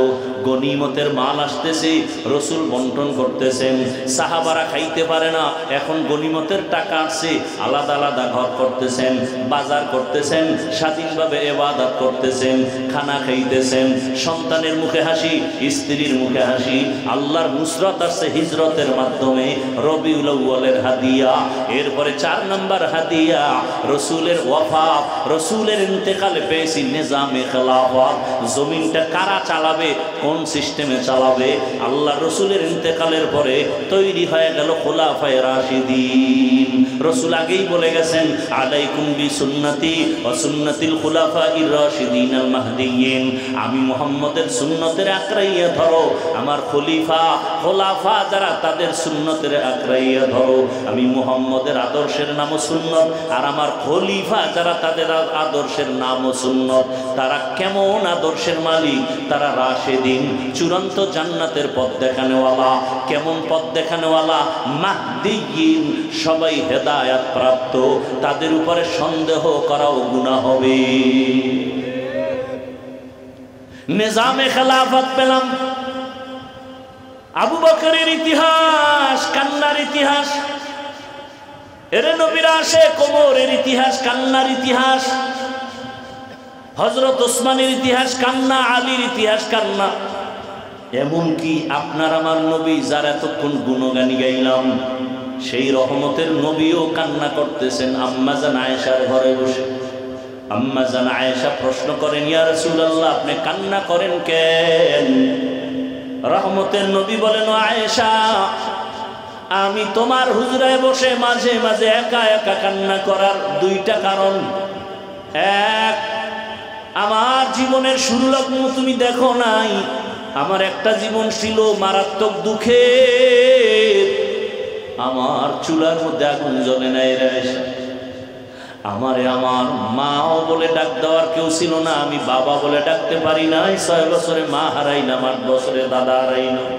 গনিমতের মাল আসতেছে, রসুল বন্টন করতেছেন। সাহাবারা খাইতে পারে না, এখন গনিমতের টাকা আসছে, আলাদা আলাদা ঘর করতেছেন, বাজার করতেছেন, স্বাধীনভাবে ইবাদত করতেছেন, খানা খাইতেছেন। সন্তানের মুখে হাসি, স্ত্রীর মুখে হাসি। আল্লাহর নুসরত আসছে হিজরতের মাধ্যমে, রবিউল আউয়ালের হাদিয়া। এরপরে 4 নম্বর হাদিয়া রসুলের ওয়াফাত, রসুলের ইন্তেকালে পেয়েছি নিজামে খেলাফত। জমিনটা কারা চালাবে, কোন সিস্টেমে চালাবে? আল্লাহ রসুলের ইন্তেকালের পরে তৈরি হয়ে গেল খুলাফায়ে রাশিদিন। রসুল আগেই বলে গেছেন, আলাইকুম বিসুন্নতি ওয়া সুন্নাতিল খুলাফাইর রাশিদিন আল মাহদিয়িন। আমি মুহাম্মদের সুন্নতের আঁকড়াইয়া ধরো, আমার খোলাফা যারা তাদের সুন্নতের আঁকড়াইয়া ধরো। আমি মুহাম্মদের আদর্শের নামও সুন্নত, আর আমার খলিফা যারা তাদের আদর্শের নামও সুন্নত। তারা কেমন আদর্শের মালিক? তারা রাশিদিন, চূড়ান্ত জান্নাতের পথ দেখানেওয়ালা। কেমন পথ দেখানেওয়ালা? মাহদিয়িন, সবাই হেদায়াত প্রাপ্ত। তাদের উপরে সন্দেহ করাও গুনাহ হবে। নিজামে খেলাফত পেলাম। আবু বকরের ইতিহাস কান্নার ইতিহাস, এর নবীর আশে কোমরের ইতিহাস কান্নার ইতিহাস। হযরত ওসমানের ইতিহাস কান্না, আলীর ইতিহাস কান্না। এমনকি আপনার আমার নবী যার এতক্ষণ গুণগানি গাইলাম, সেই রহমতের নবীও কান্না করতেছেন আম্মা জান আয়েশার ঘরে বসে। আম্মা জান আয়েশা প্রশ্ন করেন, ইয়া রাসূলুল্লাহ, আপনি কান্না করেন কেন? রহমতের নবী বলেন, ও আয়েশা, আমি তোমার হুজরায় বসে মাঝে মাঝে একা একা কান্না করার 2টা কারণ। এক, আমার জীবনের শুরু লগ্ন তুমি দেখো নাই। আমার একটা জীবন ছিল মারাত্মক দুঃখের। আমার চুলার মধ্যে আগুন জ্বলে নাই রে আয়েশা। আমারে আমার মাও বলে ডাক দেওয়ার কেউ ছিল না, আমি বাবা বলে ডাকতে পারি না। 6 বছরে মা হারাইলাম, 8 বছরে দাদা হারাইলাম।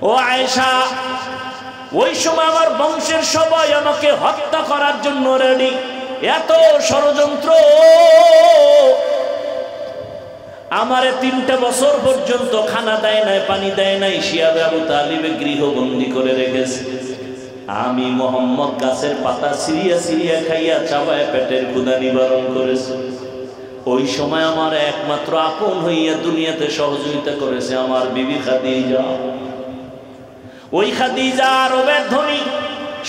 ও আয়েশা, ওই সময় আমার বংশের সবাই আমাকে হত্যা করার জন্য রেডি। এত ষড়যন্ত্র। আমারে 3টা বছর পর্যন্ত খানা দেয় নাই, পানি দেয় নাই। শিয়াবে আবু তালিবে গৃহবন্দী করে রেখেছে। আমি মোহাম্মদ গাছের পাতা সিরিয়া সিরিয়া খাইয়া চাবায় পেটের ক্ষুধা নিবারণ করেছে। ওই সময় আমার একমাত্র আপন হইয়া দুনিয়াতে সহযোগিতা করেছে আমার বিবি খাদিজা। ওই খাদিজা আরবের ধনী,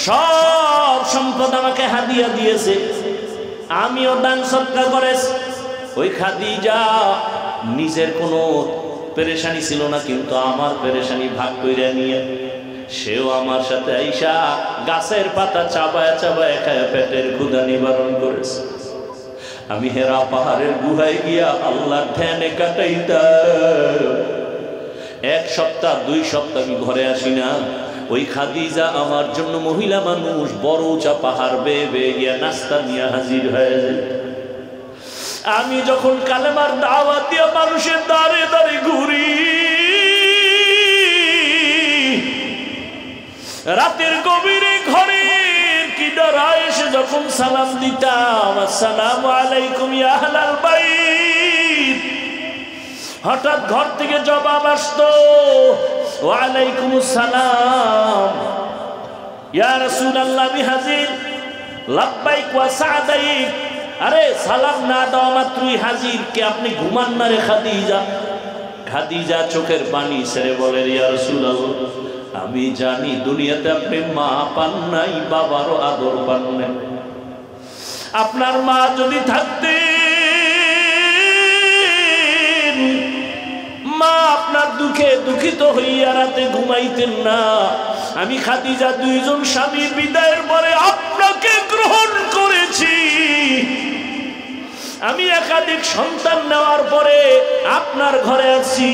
সব সম্পদ আমাকে হাদিয়া দিয়েছে, আমিও দান সদকা করেছি। ওই খাদিজা নিজের কোনো পেরেশানি ছিল না, কিন্তু আমার পেরেশানি ভাগ করে নিয়ে সেও আমার সাথে আইসা গাছের পাতা চাবায় চাবায় খায় পেটের ক্ষুধা নিবারণ করেছে। আমি হেরা পাহাড়ের গুহায় গিয়া আল্লাহর ধ্যানে কাটাইতাম। 1 সপ্তাহ 2 সপ্তাহ আমি ঘরে আসি না। ওই খাদিজা আমার জন্য, মহিলা মানুষ, বড় উঁচা পাহাড় বেয়ে বেয়ে গিয়া নাস্তা নিয়ে হাজির হয়ে যায়। আমি যখন কালেমার দাওয়াত দিয়া মানুষের দাঁড়ে দাঁড়ে ঘুরি, রাতের গভীরে ঘরের কিনারায় এসে যখন সালাম দিতাম, আসসালামু আলাইকুম ইয়া আহলাল বাইত, হঠাৎ ঘর থেকে জবাব আসতো, ওয়া আলাইকুমুস সালাম ইয়া রাসূলুল্লাহ বিহাজির, লাব্বাইক ওয়া সাদাইক। আরে সালাম না দেওয়া মাত্রই হাজির, কে আপনি ঘুমান না রে খাদিজা? খাদিজা চোখের পানি ছেড়ে বলে, ইয়া রাসূলুল্লাহ, আমি জানি দুনিয়াতে আপনি মা পান নাই, বাবারও আদর পান নাই। আপনার মা যদি থাকতেন, মা আপনার দুঃখে দুঃখিত হইয়া রাতে ঘুমাইতেন না। আমি খাদিজা 2 জন স্বামী বিদায়ের পরে আপনাকে গ্রহণ করেছি। আমি একাধিক সন্তান নেওয়ার পরে আপনার ঘরে আছি।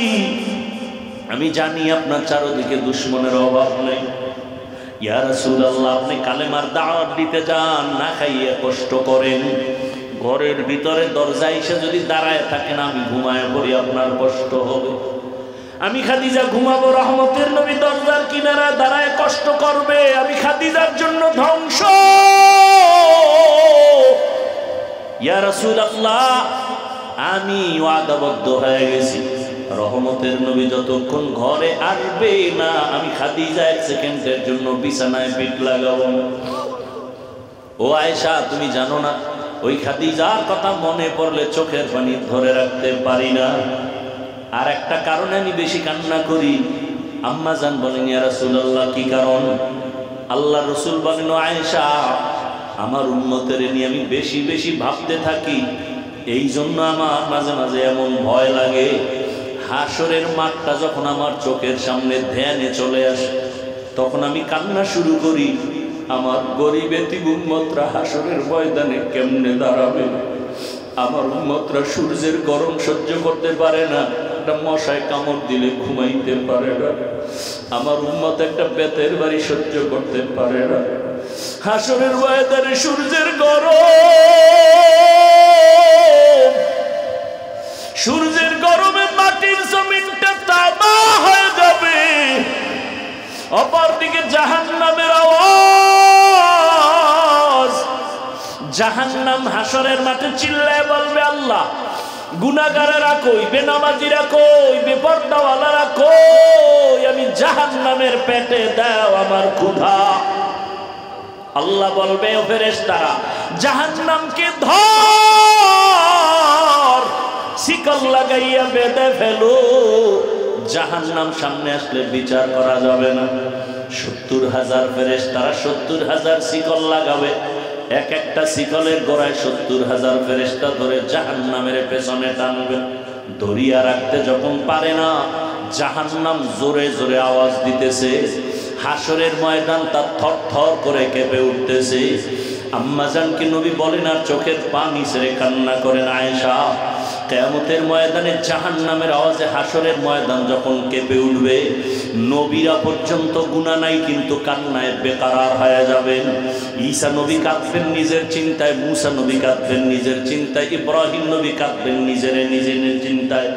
আমি জানি আপনার চারদিকে দুশ্মনের অভাব নেই। ইয়া রাসূলুল্লাহ, আপনি কালেমার দাওয়াত দিতে যান, না খাইয়ে কষ্ট করেন, ঘরের ভিতরে দরজা এসে যদি দাঁড়ায় থাকেন, আমি ঘুমায় পড়ি, আপনার কষ্ট হবে। আমি খাদিজা ঘুমাবো, রহমতের নবী দরজার কিনারা দাঁড়ায় কষ্ট করবে। আমি খাদিজার জন্য ধ্বংস। ইয়া রাসূলুল্লাহ, আমি ওয়াদাবদ্ধ হয়ে গেছি, রহমতের নবী যতক্ষণ ঘরে আসবে না, আমি খাদিজা 1 সেকেন্ডের জন্য বিছানায় পিঠ লাগাবো। ও আয়েশা, তুমি জানো না, ওই খাদিজার কথা মনে পড়লে চোখের পানি ধরে রাখতে পারি না। আর একটা কারণে আমি বেশি কান্না করি। আম্মা জান বলেন, ইয়া রাসূলুল্লাহ, কি কারণ? আল্লাহ রসুল বলেন, আয়েশা, আমার উম্মতের নিয়ে আমি বেশি বেশি ভাবতে থাকি, এই জন্য আমার মাঝে মাঝে এমন ভয় লাগে। হাসরের মাঠটা যখন আমার চোখের সামনে ধ্যানে চলে আসে, তখন আমি কান্না শুরু করি। আমার গরিব এতিম উম্মতরা হাসরের ময়দানে কেমনে দাঁড়াবে? আমার উম্মতরা সূর্যের গরম সহ্য করতে পারে না, একটা মশায় কামড় দিলে ঘুমাইতে পারে না। আমার উম্মত একটা বেতের বাড়ি সহ্য করতে পারে না। হাসরের ময়দানে সূর্যের গরম, সূর্যের গরমে মাটির জমিনটা তামা হয়ে যাবে। অপরদিকে জাহান্নামের আওয়াজ। জাহান্নাম হাসরের মাঠে চিল্লায় বলবে, আল্লাহ, গুনাহগারেরা কই, বেনামাজিরা কই, বেপরদাওয়ালারা কই? আমি জাহান্নামের পেটে দাও আমার ক্ষুধা। আল্লাহ বলবে, ও ফেরেশতারা, জাহান্নামকে ধর, শিকল লাগাইয়া বেঁধে ফেলো। জাহান্নাম সামনে আসলে বিচার করা যাবে না। 70,000 ফেরেশতারা 70,000 শিকল লাগাবে। এক একটা শিকলের গোড়ায় 70,000 ফেরেশতা ধরে জাহান্নামের পেছনে টানবে। দড়িয়া রাখতে যখন পারে না, জাহান্নাম জোরে জোরে আওয়াজ দিতেছে। হাসরের ময়দান তার থর থর করে কেঁপে উঠতেছে। আম্মাজানকে নবী বলেন আর চোখের পানি ছেড়ে কান্না করেন, আয়েশা কিয়ামতের ময়দানে জাহান্নামের আওয়াজে হাসরের ময়দান যখন কেঁপে উঠবে, নবীরা পর্যন্ত গুনাহ নাই কিন্তু কান্নায় বেকারার হয়ে যাবেন। ঈসা নবী কাঁদবেন নিজের চিন্তায়, মুসা নবী কাঁদবেন নিজের চিন্তায়, ইব্রাহিম নবী কাঁদবেন নিজের চিন্তায়।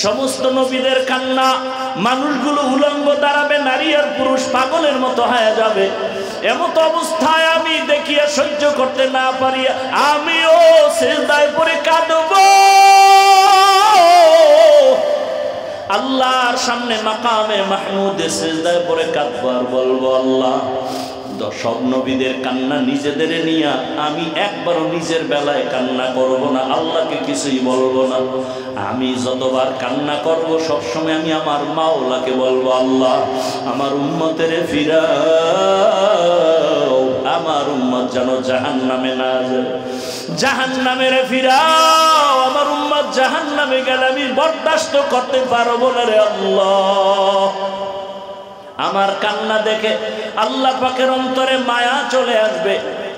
সমস্ত নবীদের কান্না, মানুষগুলো উলঙ্গ দাঁড়াবে, নারী আর পুরুষ পাগলের মতো হয়ে যাবে। এমত অবস্থায় আমি দেখিয়া সহ্য করতে না পারিয়া আমিও সিজদায় পড়ে কাঁদব, আল্লাহর সামনে মাকামে মাহমুদে সিজদায় পড়ে কাঁদব আর বলবো, আল্লাহ সব নবীদের কান্না নিজেদের নিয়া আমি একবারও নিজের বেলায় কান্না করব না, আল্লাহকে কিছুই বলবো না। আমি যতবার কান্না করব সবসময় আমি আমার মাওলাকে বলবো, আল্লাহ আমার উম্মতের ফিরাও, আমার উম্মত যেন জাহান্নামে না যায়, জাহান্নামের ফিরাও, আমার উম্মত জাহান্নামে গেলে আমি বরদাস্ত করতে পারবো না রে আল্লাহ। আমার কান্না দেখে আল্লাহ পাকের অন্তরে মায়া চলে আসবে।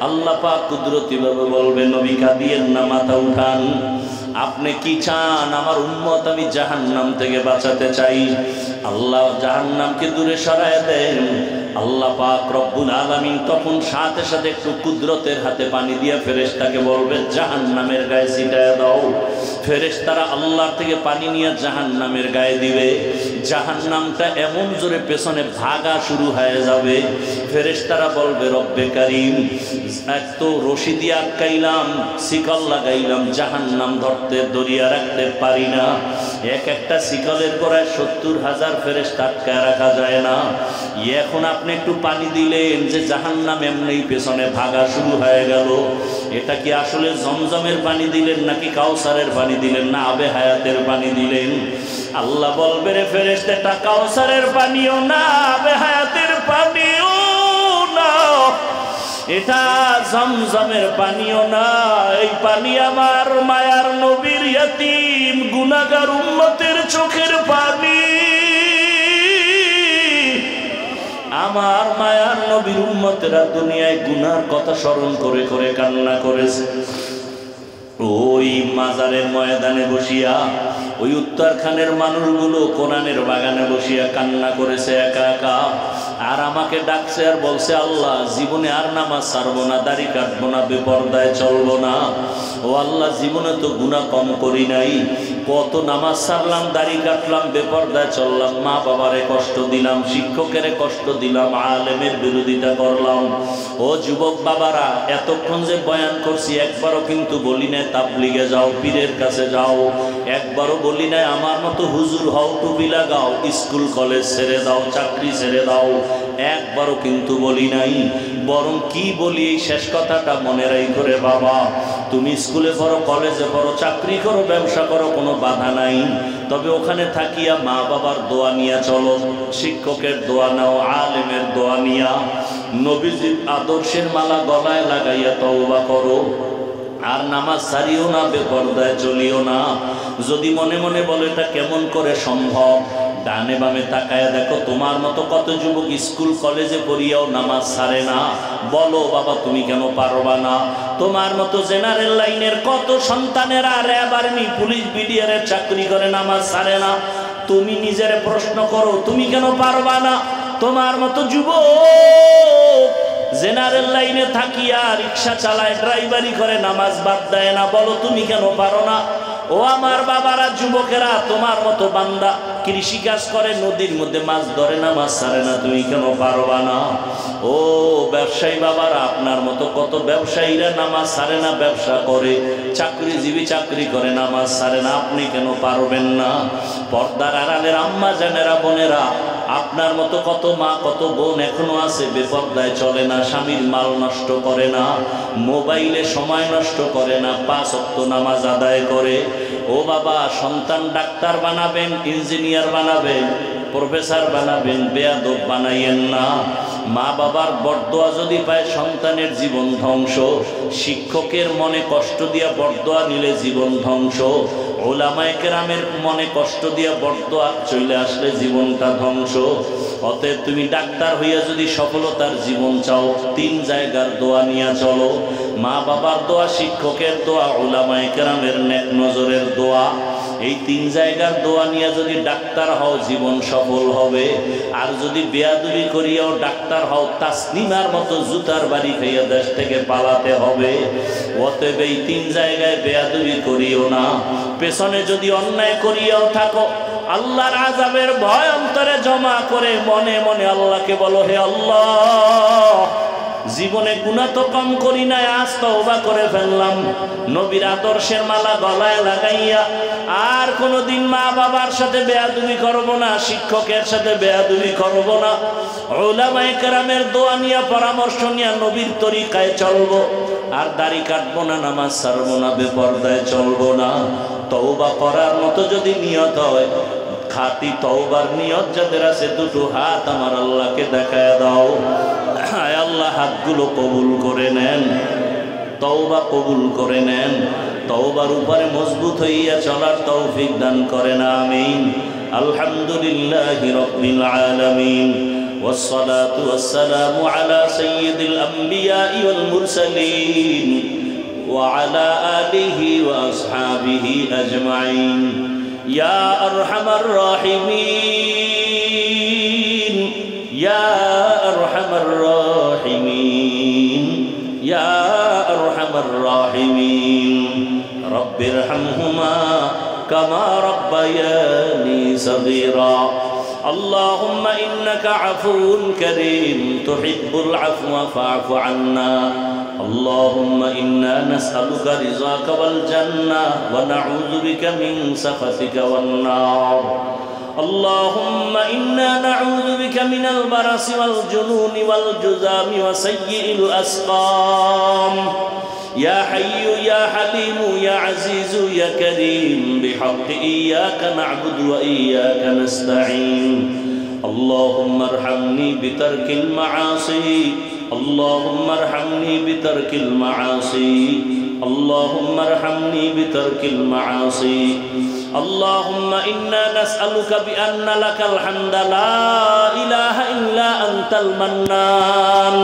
আল্লাহ পাক কুদরতি ভাবে বলবে, নবী কাঁদিয়েন না, মাথা উঠান, আপনি কি চান? আমার উম্মত আমি জাহান্নাম থেকে বাঁচাতে চাই। আল্লাহ জাহান্নামকে দূরে সরায় দেন। আল্লাহ পাক রব্বুল আলামিন তখন সাথে সাথে একটু কুদরতের হাতে পানি দিয়ে ফেরেশতাকে বলবে, জাহান্নামের গায়ে ছিটায় দাও। ফেরেশতারা আল্লাহর থেকে পানি নিয়ে জাহান্নামের গায়ে দিবে। জাহান্নামটা এমন জোরে পেছনে ভাগা শুরু হয়ে যাবে। ফেরেশতারা বলবে, রব্বে কারীম, এত রশি দিয়ে আটকাইলাম, শিকল লাগাইলাম, জাহান্নাম ধরতে দরিয়া রাখতে পারি না। এক একটা শিকলের গোড়ায় 70,000 ফেরেশতা আটকায় রাখা যায় না। এখন আপনি একটু পানি দিলেন যে জাহান্নাম এমনি পেছনে ভাগা শুরু হয়ে গেল। এটা কি আসলে জমজমের পানি দিলেন নাকি কাউসারের পানি দিলেন না আবে হায়াতের পানি দিলেন? আল্লাহ বলবে, রে ফেরেশতা, এটা কাউসারের পানিও না, আবে হায়াতের পানিও না, এটা জমজমের পানিও না, এই পানি আমার মায়ার নবীর ইয়তীম গুনাহগার উম্মতের চোখের পানি। আমার মায়ার নবীর উম্মতেরা দুনিয়ায় গুনার কথা স্মরণ করে করে কান্না করেছে। ওই মাজারের ময়দানে বসিয়া, ওই উত্তরখানের মানুষগুলো কোরআনের বাগানে বসিয়া কান্না করেছে একা একা। আর আমাকে ডাকছে আর বলছে, আল্লাহ জীবনে আর নামাজ ছাড়বো না, দাড়ি কাটবো না, বেপরদায় চলবো না। ও আল্লাহ, জীবনে তো গুনাহ কম করি নাই, কত নামাজ ছাড়লাম, দাড়ি কাটলাম, বেপরদায় চললাম, মা বাবারে কষ্ট দিলাম, শিক্ষকেরে কষ্ট দিলাম, আলেমের বিরোধিতা করলাম। ও যুবক বাবারা, এতক্ষণ যে বয়ান করছি একবারও কিন্তু বলি নাই তাবলিগে যাও, পীরের কাছে যাও, একবারও বলি নাই আমার মতো হুজুর হও, টুপি লাগাও, স্কুল কলেজ ছেড়ে দাও, চাকরি ছেড়ে দাও, একবারও কিন্তু বলি নাই। বরং কি বলি, এই শেষ কথাটা মনে রাখো রে বাবা, তুমি স্কুলে পড়ো, কলেজে পড়ো, চাকরি করো, ব্যবসা করো, কোনো বাধা নাই, তবে ওখানে থাকিয়া মা বাবার দোয়া নিয়া চলো, শিক্ষকের দোয়া নাও, আলেমের দোয়া নিয়া, নবীজির আদর্শের মালা গলায় লাগাইয়া তওবা করো। আর নামাজ ছাড়িও না, বেপরদায় চলিও না। যদি মনে মনে বলো এটা কেমন করে সম্ভব, ডানে বামে তাকায়া দেখো, তোমার মতো কত যুবক স্কুল কলেজে পড়িয়াও নামাজ ছাড়ে না। বলো বাবা, তুমি কেন পারবা না? তোমার মতো জেনারেল লাইনের কত সন্তানেরা র্যাব, আর্মি, পুলিশ, বিডিআরের চাকরি করে নামাজ ছাড়ে না। তুমি নিজের প্রশ্ন করো, তুমি কেন পারবা না? তোমার মতো যুবক জেনারেল লাইনে থাকিয়া রিক্সা চালায়, ড্রাইভারি করে, নামাজ বাদ দেয় না, বলো তুমি কেন পারো না? ও আমার বাবারা, যুবকেরা, তোমার মতো বান্দা কৃষি কাজ করে, নদীর মধ্যে মাছ ধরে, নামাজ ছাড়ে না, তুমি কেন পারবা না? ও ব্যবসায়ী বাবারা, আপনার মতো কত ব্যবসায়ীরা নামাজ ছাড়ে না, ব্যবসা করে, চাকরিজীবী চাকরি করে, নামাজ ছাড়ে না, আপনি কেন পারবেন না? পর্দার আড়ালের আম্মা জানেরা, বোনেরা, আপনার মতো কত মা কত বোন এখনো আছে বেপরদায় চলে না, স্বামীর মাল নষ্ট করে না, মোবাইলে সময় নষ্ট করে না, 5 ওয়াক্ত নামাজ আদায় করে। ও বাবা, সন্তান ডাক্তার বানাবেন, ইঞ্জিনিয়ার বানাবেন, প্রফেসর বানাবেন, বেয়াদব বানাইয়েন না। মা বাবার বরদোয়া যদি পায় সন্তানের জীবন ধ্বংস, শিক্ষকের মনে কষ্ট দিয়া বরদোয়া নিলে জীবন ধ্বংস, ওলামায়ে কেরামের মনে কষ্ট দিয়া বরদোয়া চলে আসলে জীবনটা ধ্বংস। অতএব তুমি ডাক্তার হইয়া যদি সফলতার জীবন চাও, 3 জায়গার দোয়া নিয়ে চলো। মা বাবার দোয়া, শিক্ষকের দোয়া, উলামায়ে কেরামের নেক নজরের দোয়া। এই 3 জায়গার দোয়া নিয়ে যদি ডাক্তার হও, জীবন সফল হবে। আর যদি বেয়াদবি করিয়াও ডাক্তার হও, তাসনিমার মতো জুতার বাড়ি খাইয়া দেশ থেকে পালাতে হবে। অতএব এই 3 জায়গায় বেয়াদবি করিও না। পেছনে যদি অন্যায় করিয়াও থাকো, আল্লাহর আযাবের ভয় অন্তরে জমা করে মনে মনে আল্লাহকে বলো, হে আল্লাহ, জীবনে গুনাহ তো কম করি নাই, আজ তওবা করে ফেললাম। নবীর আদর্শের মালা গলায় লাগাইয়া আর কোনোদিন মা বাবার সাথে বেয়াদবি করব না, শিক্ষকের সাথে বেয়াদবি করব না। উলামায়ে কেরামের দোয়া নিয়ে, পরামর্শ নিয়ে নবীর তরিকায় চলবো। আর দাড়ি কাটবো না, নামাজ ছাড়বো না, বেপরদায় চলবো না। তওবা করার মতো যদি নিয়ত হয়, খাঁটি তওবার নিয়ত যাদের আছে, দুটো হাত আমার আল্লাহকে দেখায় দাও। আয় আল্লাহ, হাতগুলো কবুল করে নেন, তওবা কবুল করে নেন। তওবার উপরে মজবুত হইয়া চলার তৌফিক দান করেন, আমিন। আলহামদুলিল্লাহি রাব্বিল আলামিন, والصلاة والسلام على سيد الأنبياء والمرسلين وعلى آله وأصحابه أجمعين يا أرحم الراحمين يا أرحم الراحمين يا أرحم الراحمين رب ارحمهما كما ربياني صغيرا اللهم إنك عفو كريم تحب العفو فاعف عنا اللهم إنا نسألك رضاك والجنة ونعوذ بك من سخطك والنار اللهم إنا نعوذ بك من البرص والجنون والجذام وسيء الأسقام يا حي يا حليم يا عزيز يا كريم بحق إياك نعبد وإياك نستعين اللهم ارحمني بترك المعاصي اللهم ارحمني بترك المعاصي اللهم ارحمني بترك المعاصي اللهم إنا نسألك بأن لك الحمد لا إله إلا أنت المنان